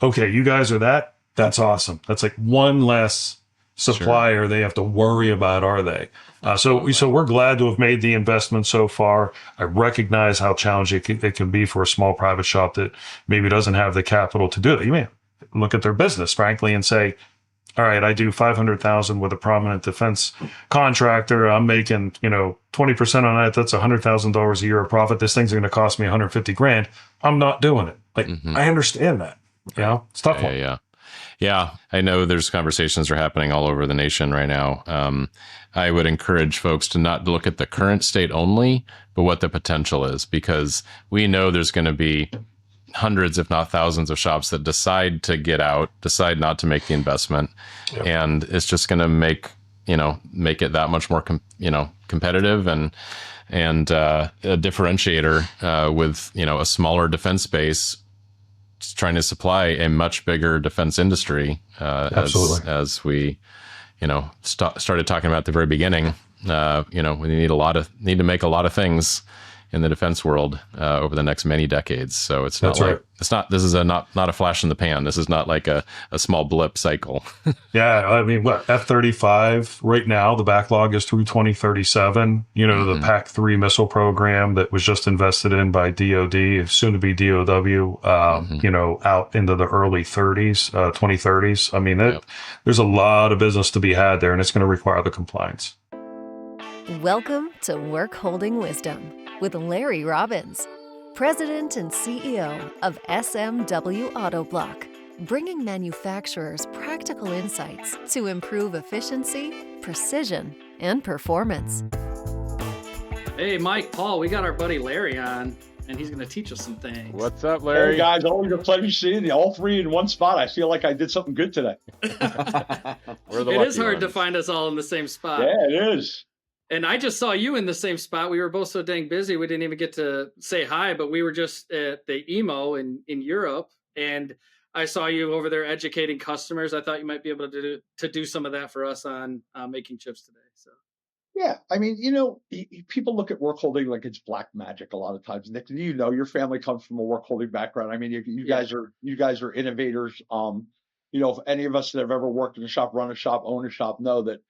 okay, you guys are that? That's awesome. That's like one less supplier they have to worry about, are they? So we're glad to have made the investment so far. I recognize how challenging it can be for a small private shop that maybe doesn't have the capital to do it. You may look at their business, frankly, and say, all right, I do $500,000 with a prominent defense contractor. I'm making, 20% on that. That's $100,000 a year of profit. This thing's going to cost me $150,000. I'm not doing it. I understand that. It's a tough one.
Yeah, I know there's conversations are happening all over the nation right now. I would encourage folks to not look at the current state only, but what the potential is, because we know there's going to be hundreds, if not thousands, of shops that decide to get out, decide not to make the investment, and it's just going to make it that much more competitive and a differentiator with a smaller defense space trying to supply a much bigger defense industry, as we, started talking about at the very beginning. We need to make a lot of things in the defense world over the next many decades. So it's not this is not a flash in the pan. This is not like a small blip cycle.
Yeah. I mean, F-35 right now, the backlog is through 2037, the PAC-3 missile program that was just invested in by DOD, soon to be DOW, out into the early 2030s. I mean, there's a lot of business to be had there, and it's going to require the compliance.
Welcome to Workholding Wisdom with Larry Robbins, President and CEO of SMW Autoblock, bringing manufacturers practical insights to improve efficiency, precision, and performance.
Hey, Mike, Paul, we got our buddy Larry on, and he's going to teach us some things.
What's up, Larry?
Hey guys, always a pleasure seeing you. All three in one spot. I feel like I did something good today.
We're the
It is
lucky
hard to
ones.
find us all in the same spot.
Yeah, it is.
And I just saw you in the same spot. We were both so dang busy, we didn't even get to say hi, but we were just at the EMO in Europe, and I saw you over there educating customers. I thought you might be able to do some of that for us on making chips today. So
Yeah, I mean, people look at work holding like it's black magic a lot of times. Nick, your family comes from a work holding background. I mean, you guys are innovators. If any of us that have ever worked in a shop, run a shop, own a shop, know that,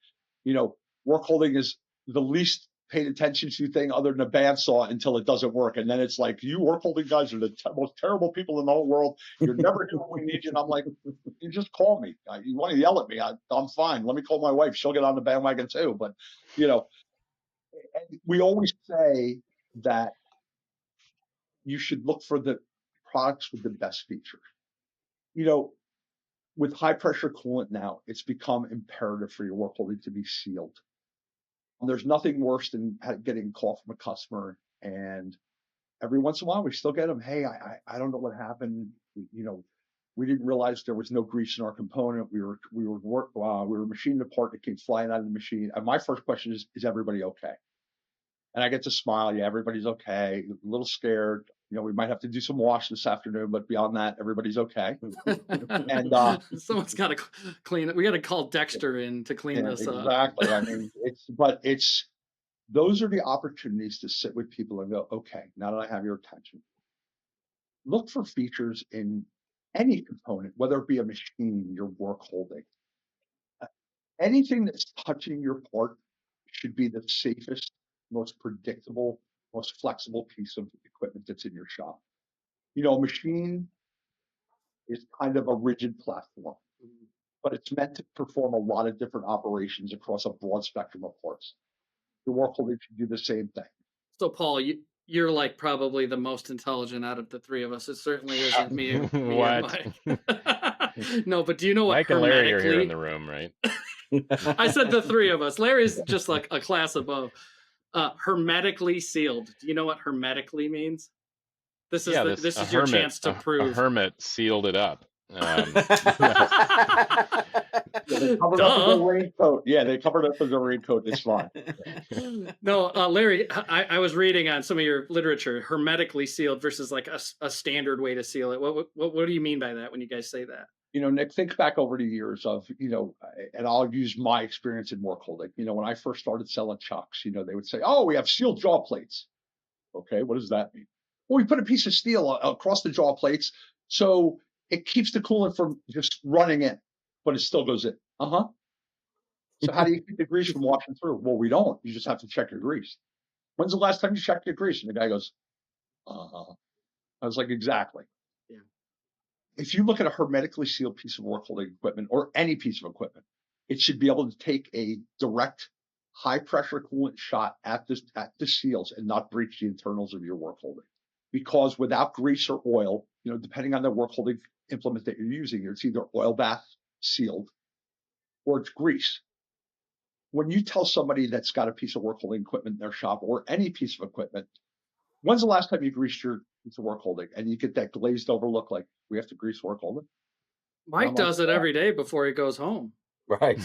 work holding is the least paid attention to thing other than a bandsaw until it doesn't work. And then it's like, you work holding guys are the most terrible people in the whole world. You're never going to need you. And I'm like, you just call me. You want to yell at me? I'm fine. Let me call my wife. She'll get on the bandwagon too. But, we always say that you should look for the products with the best features. With high pressure coolant now, it's become imperative for your work holding to be sealed. There's nothing worse than getting a call from a customer, and every once in a while we still get them. Hey, I don't know what happened. We didn't realize there was no grease in our component. We were machining a part that came flying out of the machine. And my first question is everybody okay? And I get to smile. Yeah, everybody's okay. A little scared. We might have to do some wash this afternoon, but beyond that, everybody's okay. And
someone's got to clean it. We got to call Dexter in to clean this up.
Exactly. I mean, those are the opportunities to sit with people and go, okay, now that I have your attention, look for features in any component, whether it be a machine, your work holding. Anything that's touching your part should be the safest, most predictable, most flexible piece of equipment that's in your shop. A machine is kind of a rigid platform, but it's meant to perform a lot of different operations across a broad spectrum of parts. Your work holding should do the same thing.
So, Paul, you're like probably the most intelligent out of the three of us. It certainly isn't me.
What?
And Mike. No, but do you know what
Mike and Larry are here in the room, right?
I said the three of us. Larry's just like a class above. Hermetically sealed. Do you know what hermetically means? This is your chance to prove.
A hermit sealed it up.
They covered up with a raincoat. Yeah, they covered up with a raincoat. It's fine.
No, Larry, I was reading on some of your literature, hermetically sealed versus like a standard way to seal it. What do you mean by that when you guys say that?
Nick, think back over the years of, and I'll use my experience in work holding. When I first started selling chucks, they would say, oh, we have sealed jaw plates. Okay, what does that mean? Well, we put a piece of steel across the jaw plates so it keeps the coolant from just running in, but it still goes in. So how do you keep the grease from washing through? Well, we don't. You just have to check your grease. When's the last time you checked your grease? And the guy goes, I was like, exactly.
Yeah.
If you look at a hermetically sealed piece of work holding equipment or any piece of equipment, it should be able to take a direct high pressure coolant shot at the seals and not breach the internals of your work holding. Because without grease or oil, depending on the work holding implement that you're using, it's either oil bath sealed or it's grease. When you tell somebody that's got a piece of work holding equipment in their shop or any piece of equipment, when's the last time you greased your piece of work holding? And you get that glazed over look like, we have to grease work holding?
Mike does it every day before he goes home.
Right.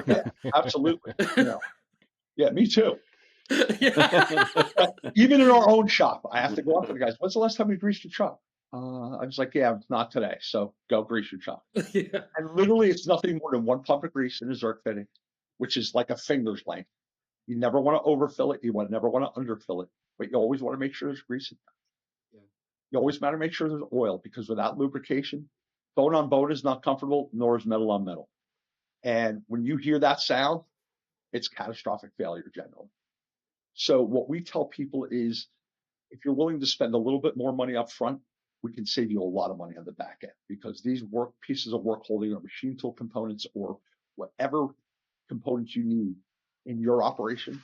Yeah, absolutely. Yeah, me too.
Yeah.
Even in our own shop, I have to go up to the guys. When's the last time you greased your truck? I was like, yeah, not today. So go grease your truck.
Yeah.
And literally, it's nothing more than one pump of grease in a Zerk fitting, which is like a finger's length. You never want to overfill it. You never want to underfill it, but you always want to make sure there's grease in there. Yeah. You always want to make sure there's oil, because without lubrication, bone on bone is not comfortable, nor is metal on metal. And when you hear that sound, it's catastrophic failure generally. So what we tell people is, if you're willing to spend a little bit more money up front, we can save you a lot of money on the back end, because these pieces of work holding or machine tool components or whatever components you need in your operation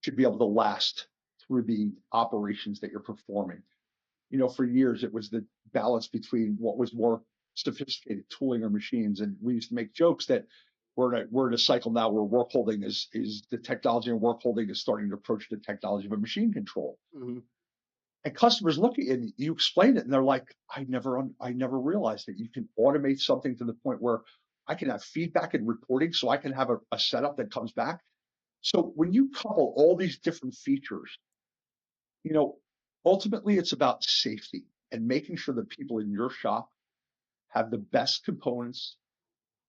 should be able to last through the operations that you're performing. For years, it was the balance between what was more sophisticated tooling or machines. And we used to make jokes that we're in a cycle now where work holding is the technology, and work holding is starting to approach the technology of a machine control.
Mm-hmm.
And customers look at it and you explain it and they're like, I never realized that you can automate something to the point where I can have feedback and reporting, so I can have a setup that comes back. So when you couple all these different features, ultimately it's about safety and making sure that people in your shop have the best components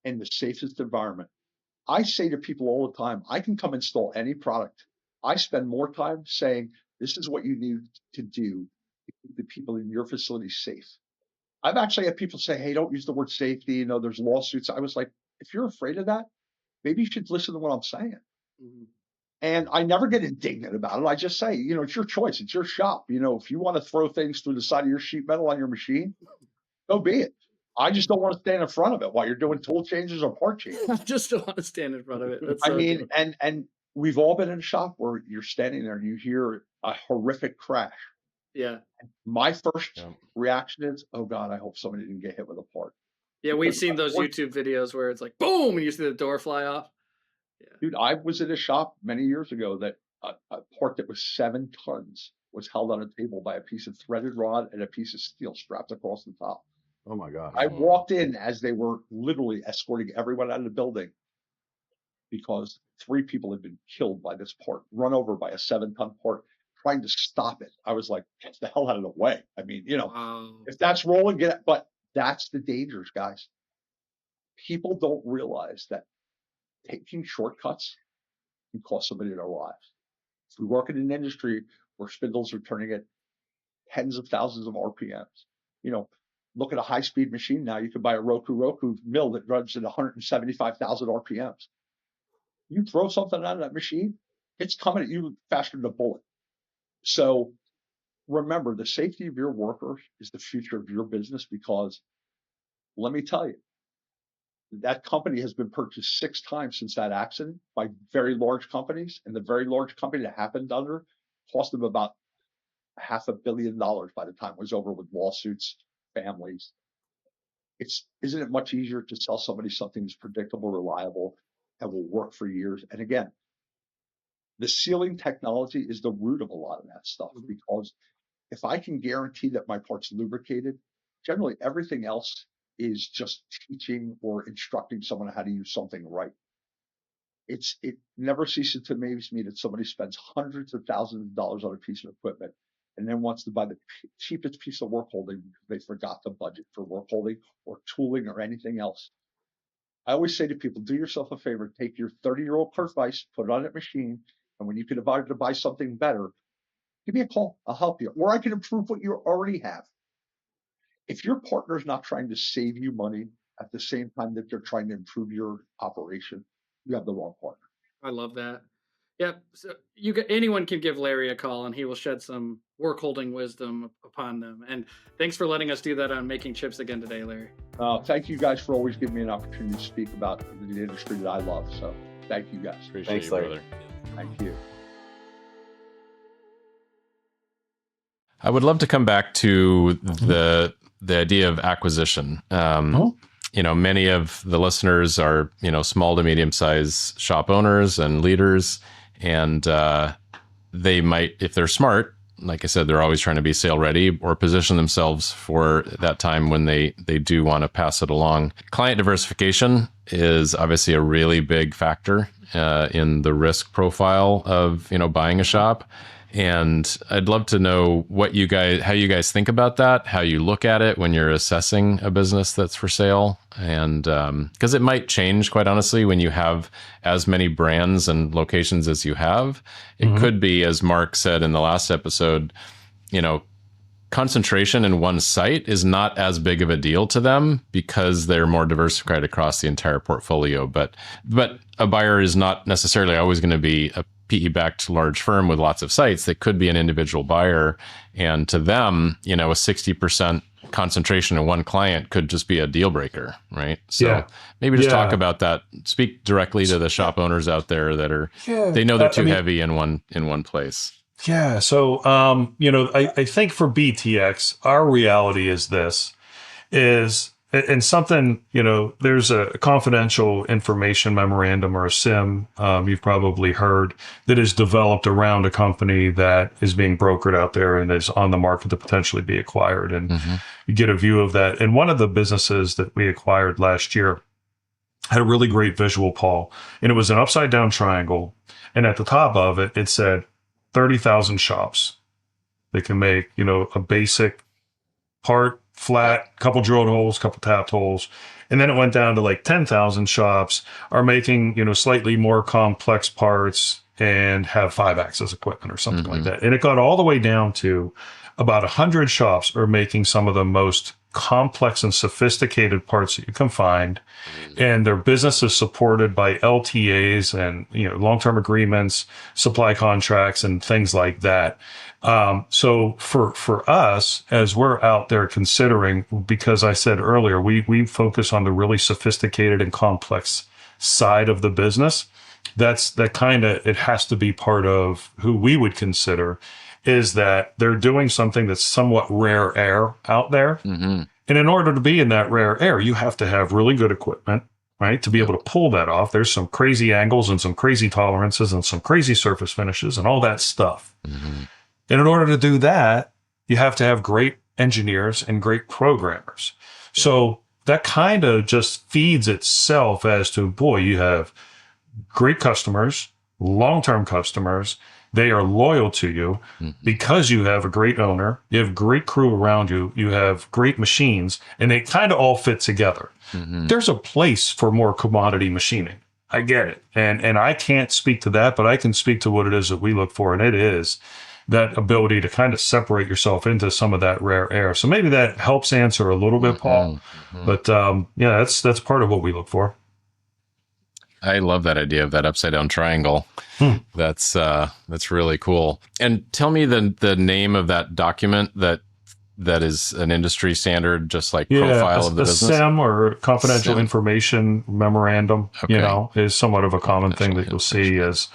and the safest environment. I say to people all the time, I can come install any product. I spend more time saying, this is what you need to do to keep the people in your facility safe. I've actually had people say, hey, don't use the word safety. There's lawsuits. I was like, if you're afraid of that, maybe you should listen to what I'm saying. Mm-hmm. And I never get indignant about it. I just say, it's your choice. It's your shop. If you want to throw things through the side of your sheet metal on your machine, so be it. I just don't want to stand in front of it while you're doing tool changes or part changes.
I just don't want to stand in front of it. That's
and we've all been in a shop where you're standing there and you hear a horrific crash.
Yeah.
My first reaction is, oh God, I hope somebody didn't get hit with a part.
Yeah, we've seen those YouTube videos where it's like, boom, and you see the door fly off. Yeah.
Dude, I was at a shop many years ago that a part that was 7 tons was held on a table by a piece of threaded rod and a piece of steel strapped across the top.
Oh my God.
I walked in as they were literally escorting everyone out of the building because 3 people had been killed by this part, run over by a 7-ton part, trying to stop it. I was like, get the hell out of the way. I mean, if that's rolling, get it. But that's the dangers, guys. People don't realize that taking shortcuts can cost somebody their lives. If we work in an industry where spindles are turning at tens of thousands of RPMs, look at a high-speed machine now. You can buy a Roku mill that runs at 175,000 RPMs. You throw something out of that machine, it's coming at you faster than a bullet. So remember, the safety of your workers is the future of your business, because let me tell you, that company has been purchased 6 times since that accident by very large companies, and the very large company that happened under cost them about $500 million by the time it was over, with lawsuits, families. Isn't it much easier to sell somebody something that's predictable, reliable, and will work for years? And again, the sealing technology is the root of a lot of that stuff, because if I can guarantee that my part's lubricated, generally everything else is just teaching or instructing someone how to use something right. It never ceases to amaze me that somebody spends hundreds of thousands of dollars on a piece of equipment and then wants to buy the cheapest piece of work holding because they forgot the budget for work holding or tooling or anything else. I always say to people, do yourself a favor, take your 30-year-old Kurt Weiss, put it on that machine, and when you can afford to buy something better, give me a call. I'll help you. Or I can improve what you already have. If your partner is not trying to save you money at the same time that they're trying to improve your operation, you have the wrong partner.
I love that. Yep. So anyone can give Larry a call and he will shed some work holding wisdom upon them. And thanks for letting us do that on Making Chips again today, Larry.
Thank you guys for always giving me an opportunity to speak about the industry that I love. So thank you guys.
Thanks, Larry. Brother.
Thank you.
I would love to come back to the idea of acquisition. Many of the listeners are, small to medium sized shop owners and leaders, and they might, if they're smart, like I said, they're always trying to be sale ready or position themselves for that time when they do want to pass it along. Client diversification is obviously a really big factor in the risk profile of, buying a shop. And I'd love to know how you guys think about that, how you look at it when you're assessing a business that's for sale. And because it might change, quite honestly, when you have as many brands and locations as you have. It could be, as Mark said in the last episode, concentration in one site is not as big of a deal to them because they're more diversified across the entire portfolio. But a buyer is not necessarily always going to be a PE-backed large firm with lots of sites. That could be an individual buyer. And to them, a 60% concentration in one client could just be a deal breaker, right? So maybe just talk about that. Speak directly to the shop owners out there that are, they know they're too heavy in one place.
Yeah. So, I think for BTX, our reality is this and something, there's a confidential information memorandum or a SIM, you've probably heard, that is developed around a company that is being brokered out there and is on the market to potentially be acquired. And you get a view of that. And one of the businesses that we acquired last year had a really great visual, Paul, and it was an upside down triangle. And at the top of it, it said 30,000 shops that can make, a basic part, flat, couple drilled holes, couple tapped holes. And then it went down to like 10,000 shops are making, slightly more complex parts and have 5-axis equipment or something like that. And it got all the way down to about 100 shops are making some of the most complex and sophisticated parts that you can find. And their business is supported by LTAs and, long-term agreements, supply contracts, and things like that. So for us, as we're out there considering, because I said earlier, we focus on the really sophisticated and complex side of the business. It has to be part of who we would consider is that they're doing something that's somewhat rare air out there. And in order to be in that rare air, you have to have really good equipment, right? To be able to pull that off. There's some crazy angles and some crazy tolerances and some crazy surface finishes and all that stuff. And in order to do that, you have to have great engineers and great programmers. So that kind of just feeds itself as to, boy, you have great customers, long-term customers. They are loyal to you because you have a great owner, you have great crew around you, you have great machines, and they kind of all fit together. There's a place for more commodity machining. I get it. And I can't speak to that, but I can speak to what it is that we look for. And it is that ability to kind of separate yourself into some of that rare air. So maybe that helps answer a little bit, Paul. But that's part of what we look for.
I love that idea of that upside down triangle. That's really cool. And tell me the name of that document that is an industry standard, just like profile of the business. SIM or confidential information memorandum, is somewhat of a common thing that you'll see as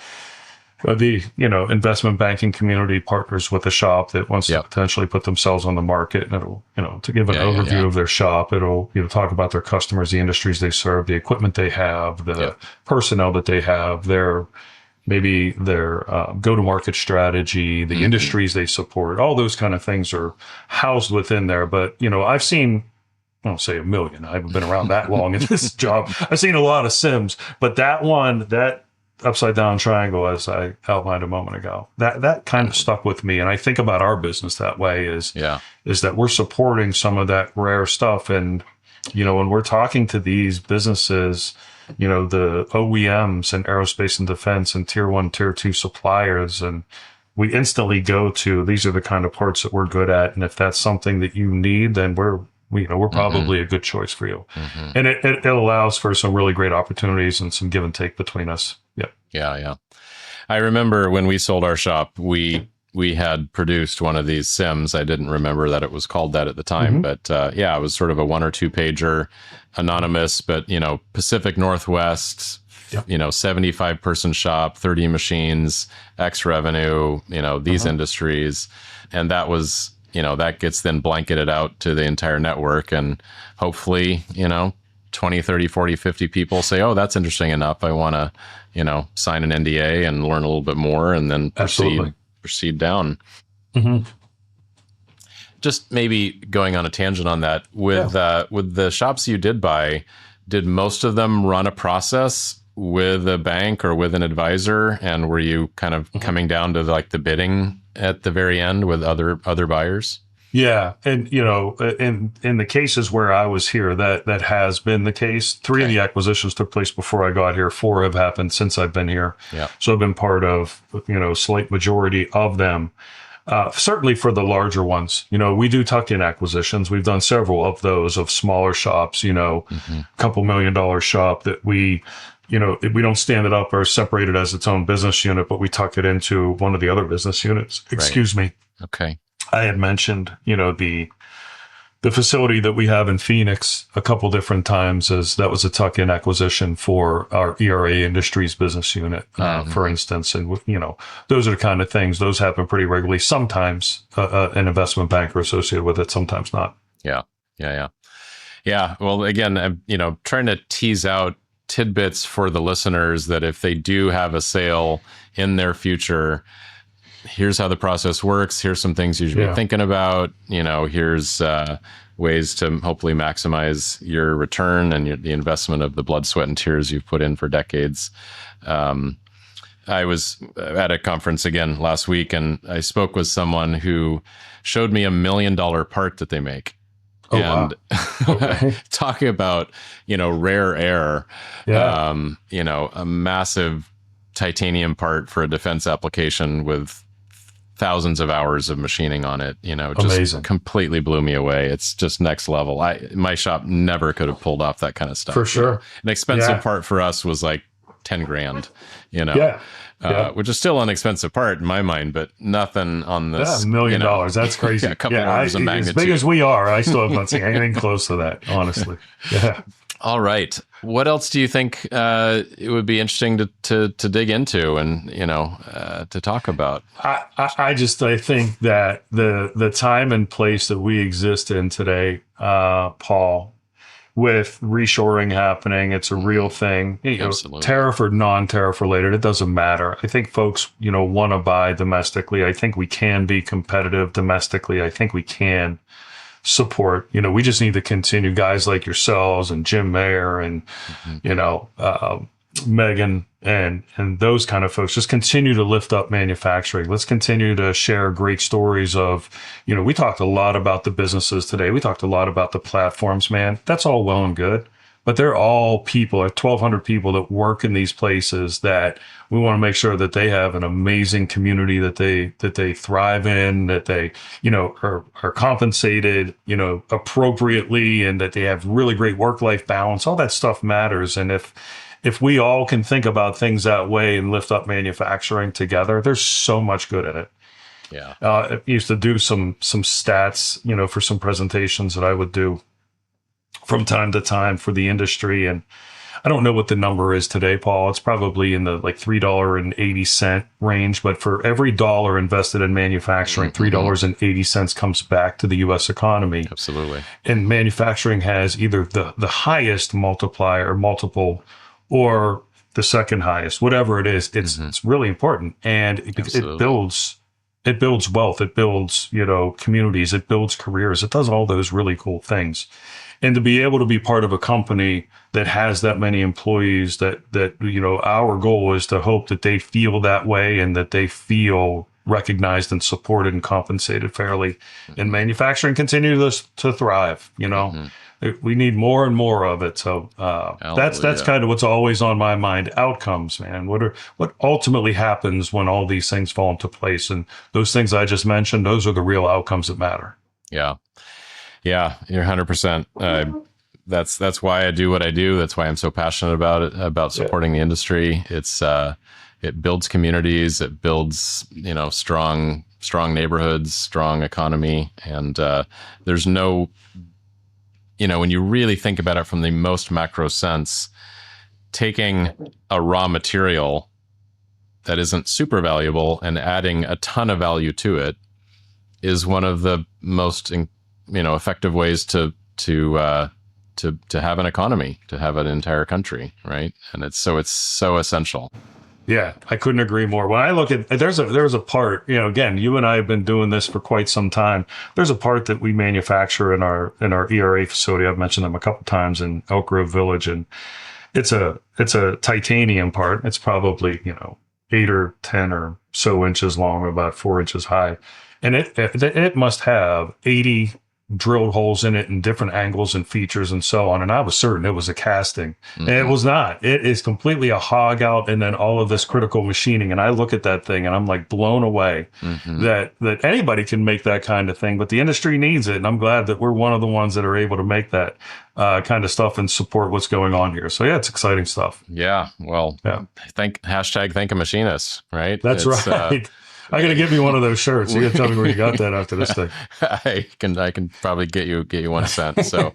the investment banking community partners with a shop that wants to potentially put themselves on the market, and it'll to give an overview of their shop. It'll talk about their customers, the industries they serve, the equipment they have, the personnel that they have, their go-to-market strategy, the industries they support. All those kind of things are housed within there. But I've seen, I won't say a million. I haven't been around that long in this job. I've seen a lot of SIMs, but that upside down triangle, as I outlined a moment ago, that kind of stuck with me. And I think about our business that way is that we're supporting some of that rare stuff. And, when we're talking to these businesses, the OEMs and aerospace and defense and tier 1, tier 2 suppliers, and we instantly go to, these are the kind of parts that we're good at. And if that's something that you need, then we're probably a good choice for you. And it allows for some really great opportunities and some give and take between us. Yeah. I remember when we sold our shop, we had produced one of these SIMs. I didn't remember that it was called that at the time, but it was sort of a 1 or 2 pager, anonymous, but Pacific Northwest, 75 person shop, 30 machines, X revenue, these industries. And that was, that gets then blanketed out to the entire network, and hopefully, 20, 30, 40, 50 people say, oh, that's interesting enough. I want to, sign an NDA and learn a little bit more, and then proceed down. Just maybe going on a tangent on that, with the shops you did buy, did most of them run a process with a bank or with an advisor? And were you kind of coming down to like the bidding at the very end with other buyers?
Yeah. And, in the cases where I was here, that has been the case. 3 of the acquisitions took place before I got here. 4 have happened since I've been here. So I've been part of, slight majority of them. Certainly for the larger ones, we do tuck-in acquisitions. We've done several of those of smaller shops, couple $1 million shop that we don't stand it up or separate it as its own business unit, but we tuck it into one of the other business units. Excuse me.
Okay.
I had mentioned, the The facility that we have in Phoenix a couple different times that was a tuck-in acquisition for our ERA Industries business unit, for instance. And, those are the kind of things, those happen pretty regularly. Sometimes an investment banker associated with it, sometimes not.
Yeah. Well, again, I'm, trying to tease out tidbits for the listeners that if they do have a sale in their future, here's how the process works. Here's some things you should be thinking about. Here's ways to hopefully maximize your return and the investment of the blood, sweat, and tears you've put in for decades. I was at a conference again last week, and I spoke with someone who showed me $1 million part that they make.
Oh,
and
wow. Okay.
talking about, rare air, a massive titanium part for a defense application with thousands of hours of machining on it, just
Amazing.
Completely blew me away. It's just next level. My shop never could have pulled off that kind of stuff.
For sure.
An expensive part for us was like 10 grand, which is still an expensive part in my mind, but nothing on this.
$1 million. That's crazy.
A couple orders of magnitude.
As big as we are, I still have not seen anything close to that, honestly. Yeah.
All right. What else do you think it would be interesting to dig into and to talk about?
I think that the time and place that we exist in today, Paul, with reshoring happening, it's a real thing.
Absolutely.
Tariff or non-tariff related, it doesn't matter. I think folks, want to buy domestically. I think we can be competitive domestically. I think we can support. We just need to continue, guys like yourselves and Jim Mayer and Megan and those kind of folks, just continue to lift up manufacturing. Let's continue to share great stories of, we talked a lot about the businesses today. We talked a lot about the platforms, man. That's all well and good, but they're all people, 1,200 people that work in these places that we want to make sure that they have an amazing community, that they thrive in, that they, are compensated, appropriately, and that they have really great work-life balance. All that stuff matters. And if we all can think about things that way and lift up manufacturing together, there's so much good in it.
Yeah.
I used to do some stats, for some presentations that I would do from time to time for the industry. And I don't know what the number is today, Paul. It's probably in the like $3.80 range. But for every dollar invested in manufacturing, $3.80 comes back to the U.S. economy.
Absolutely. And
manufacturing has either the highest multiplier or multiple, or the second highest, whatever it is. It's really important, and it builds wealth, it builds communities, it builds careers, it does all those really cool things. And to be able to be part of a company that has that many employees, that our goal is to hope that they feel that way and that they feel recognized and supported and compensated fairly, and manufacturing continues to thrive. We need more and more of it. So that's kind of what's always on my mind. Outcomes, man. What ultimately happens when all these things fall into place? And those things I just mentioned, those are the real outcomes that matter.
Yeah, you're 100%. That's why I do what I do. That's why I'm so passionate about it, about supporting the industry. It builds communities. It builds strong neighborhoods, strong economy, and there's no. When you really think about it from the most macro sense, taking a raw material that isn't super valuable and adding a ton of value to it is one of the most, effective ways to have an economy, to have an entire country, right? And it's so essential.
Yeah, I couldn't agree more. When I look at, there's a part, again, you and I have been doing this for quite some time. There's a part that we manufacture in our ERA facility. I've mentioned them a couple times in Elk Grove Village, and it's a titanium part. It's probably 8 or 10 or so inches long, about 4 inches high, and it must have 80 drilled holes in it in different angles and features and so on. And I was certain it was a casting. And it was not. It is completely a hog out and then all of this critical machining. And I look at that thing and I'm like blown away that anybody can make that kind of thing, but the industry needs it. And I'm glad that we're one of the ones that are able to make that kind of stuff and support what's going on here. So yeah, it's exciting stuff.
Yeah. Well, thank a machinist, right?
That's right. I got to give you one of those shirts. You got to tell me where you got that after this thing.
I can probably get you 1 cent. So,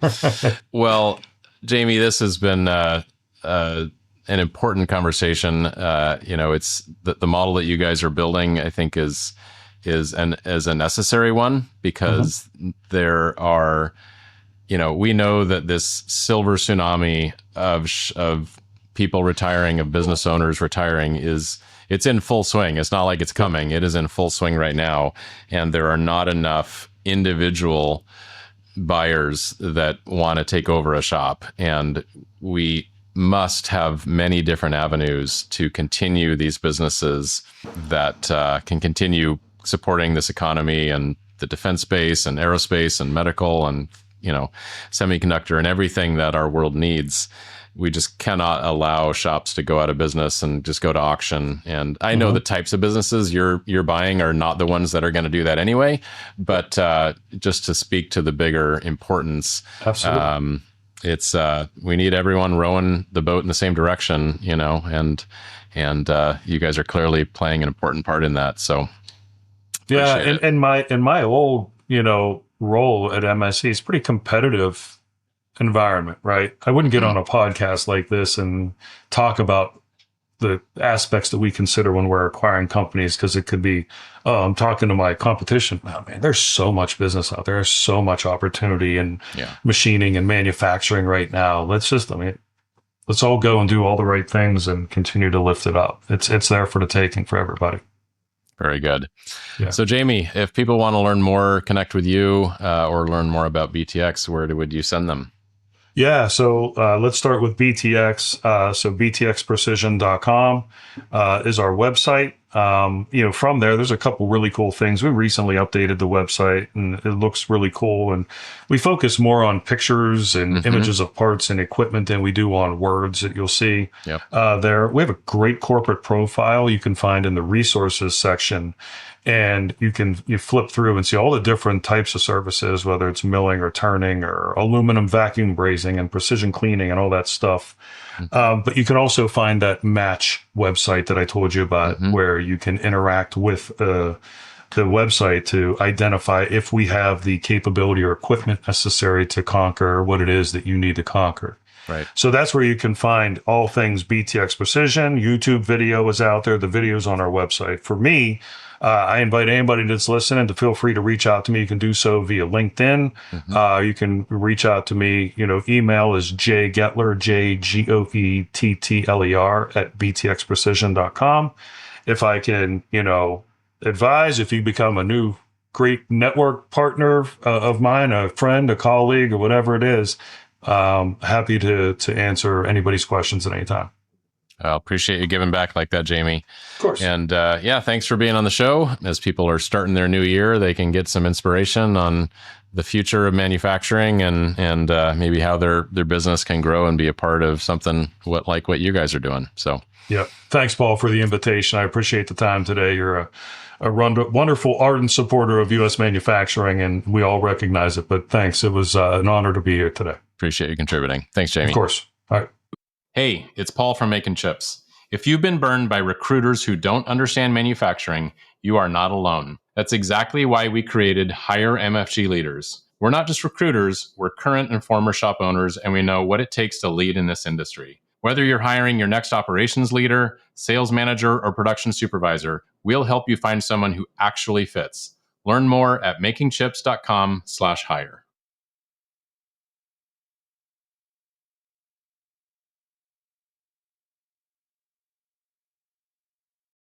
well, Jamie, this has been an important conversation. It's the model that you guys are building, I think is a necessary one, because there are, we know that this silver tsunami of people retiring, of business owners retiring, it's in full swing. It's not like it's coming. It is in full swing right now. And there are not enough individual buyers that want to take over a shop. And we must have many different avenues to continue these businesses that can continue supporting this economy and the defense space and aerospace and medical and, semiconductor and everything that our world needs. We just cannot allow shops to go out of business and just go to auction. And I know the types of businesses you're buying are not the ones that are going to do that anyway. But just to speak to the bigger importance,
absolutely,
it's we need everyone rowing the boat in the same direction, and you guys are clearly playing an important part in that. So
yeah, in my old role at MSC, it's pretty competitive environment, right? I wouldn't get on a podcast like this and talk about the aspects that we consider when we're acquiring companies, because it could be, oh, I'm talking to my competition. Oh, man, there's so much business out there. There's so much opportunity in machining and manufacturing right now. Let's all go and do all the right things and continue to lift it up. It's there for the taking for everybody.
Very good.
Yeah.
So, Jamie, if people want to learn more, connect with you, or learn more about BTX, where would you send them?
Yeah, so let's start with BTX. So btxprecision.com is our website. From there's a couple really cool things. We recently updated the website and it looks really cool. And we focus more on pictures and images of parts and equipment than we do on words that you'll see there. We have a great corporate profile you can find in the resources section. And you flip through and see all the different types of services, whether it's milling or turning or aluminum vacuum brazing and precision cleaning and all that stuff. But you can also find that Match website that I told you about, where you can interact with the website to identify if we have the capability or equipment necessary to conquer what it is that you need to conquer.
Right.
So that's where you can find all things BTX Precision. YouTube video is out there. The video's on our website. For me, I invite anybody that's listening to feel free to reach out to me. You can do so via LinkedIn. You can reach out to me. Email is jgoettler, JGOETTLER at btxprecision.com. If I can, advise, if you become a new great network partner of mine, a friend, a colleague, or whatever it is, happy to answer anybody's questions at any time.
I appreciate you giving back like that, Jamie.
Of course.
And thanks for being on the show. As people are starting their new year, they can get some inspiration on the future of manufacturing and maybe how their business can grow and be a part of something like what you guys are doing. So,
yeah. Thanks, Paul, for the invitation. I appreciate the time today. You're a wonderful, ardent supporter of U.S. manufacturing, and we all recognize it. But thanks. It was an honor to be here today.
Appreciate you contributing. Thanks, Jamie.
Of course. All right.
Hey, it's Paul from Making Chips. If you've been burned by recruiters who don't understand manufacturing, you are not alone. That's exactly why we created Hire MFG Leaders. We're not just recruiters, we're current and former shop owners, and we know what it takes to lead in this industry. Whether you're hiring your next operations leader, sales manager, or production supervisor, we'll help you find someone who actually fits. Learn more at makingchips.com/hire.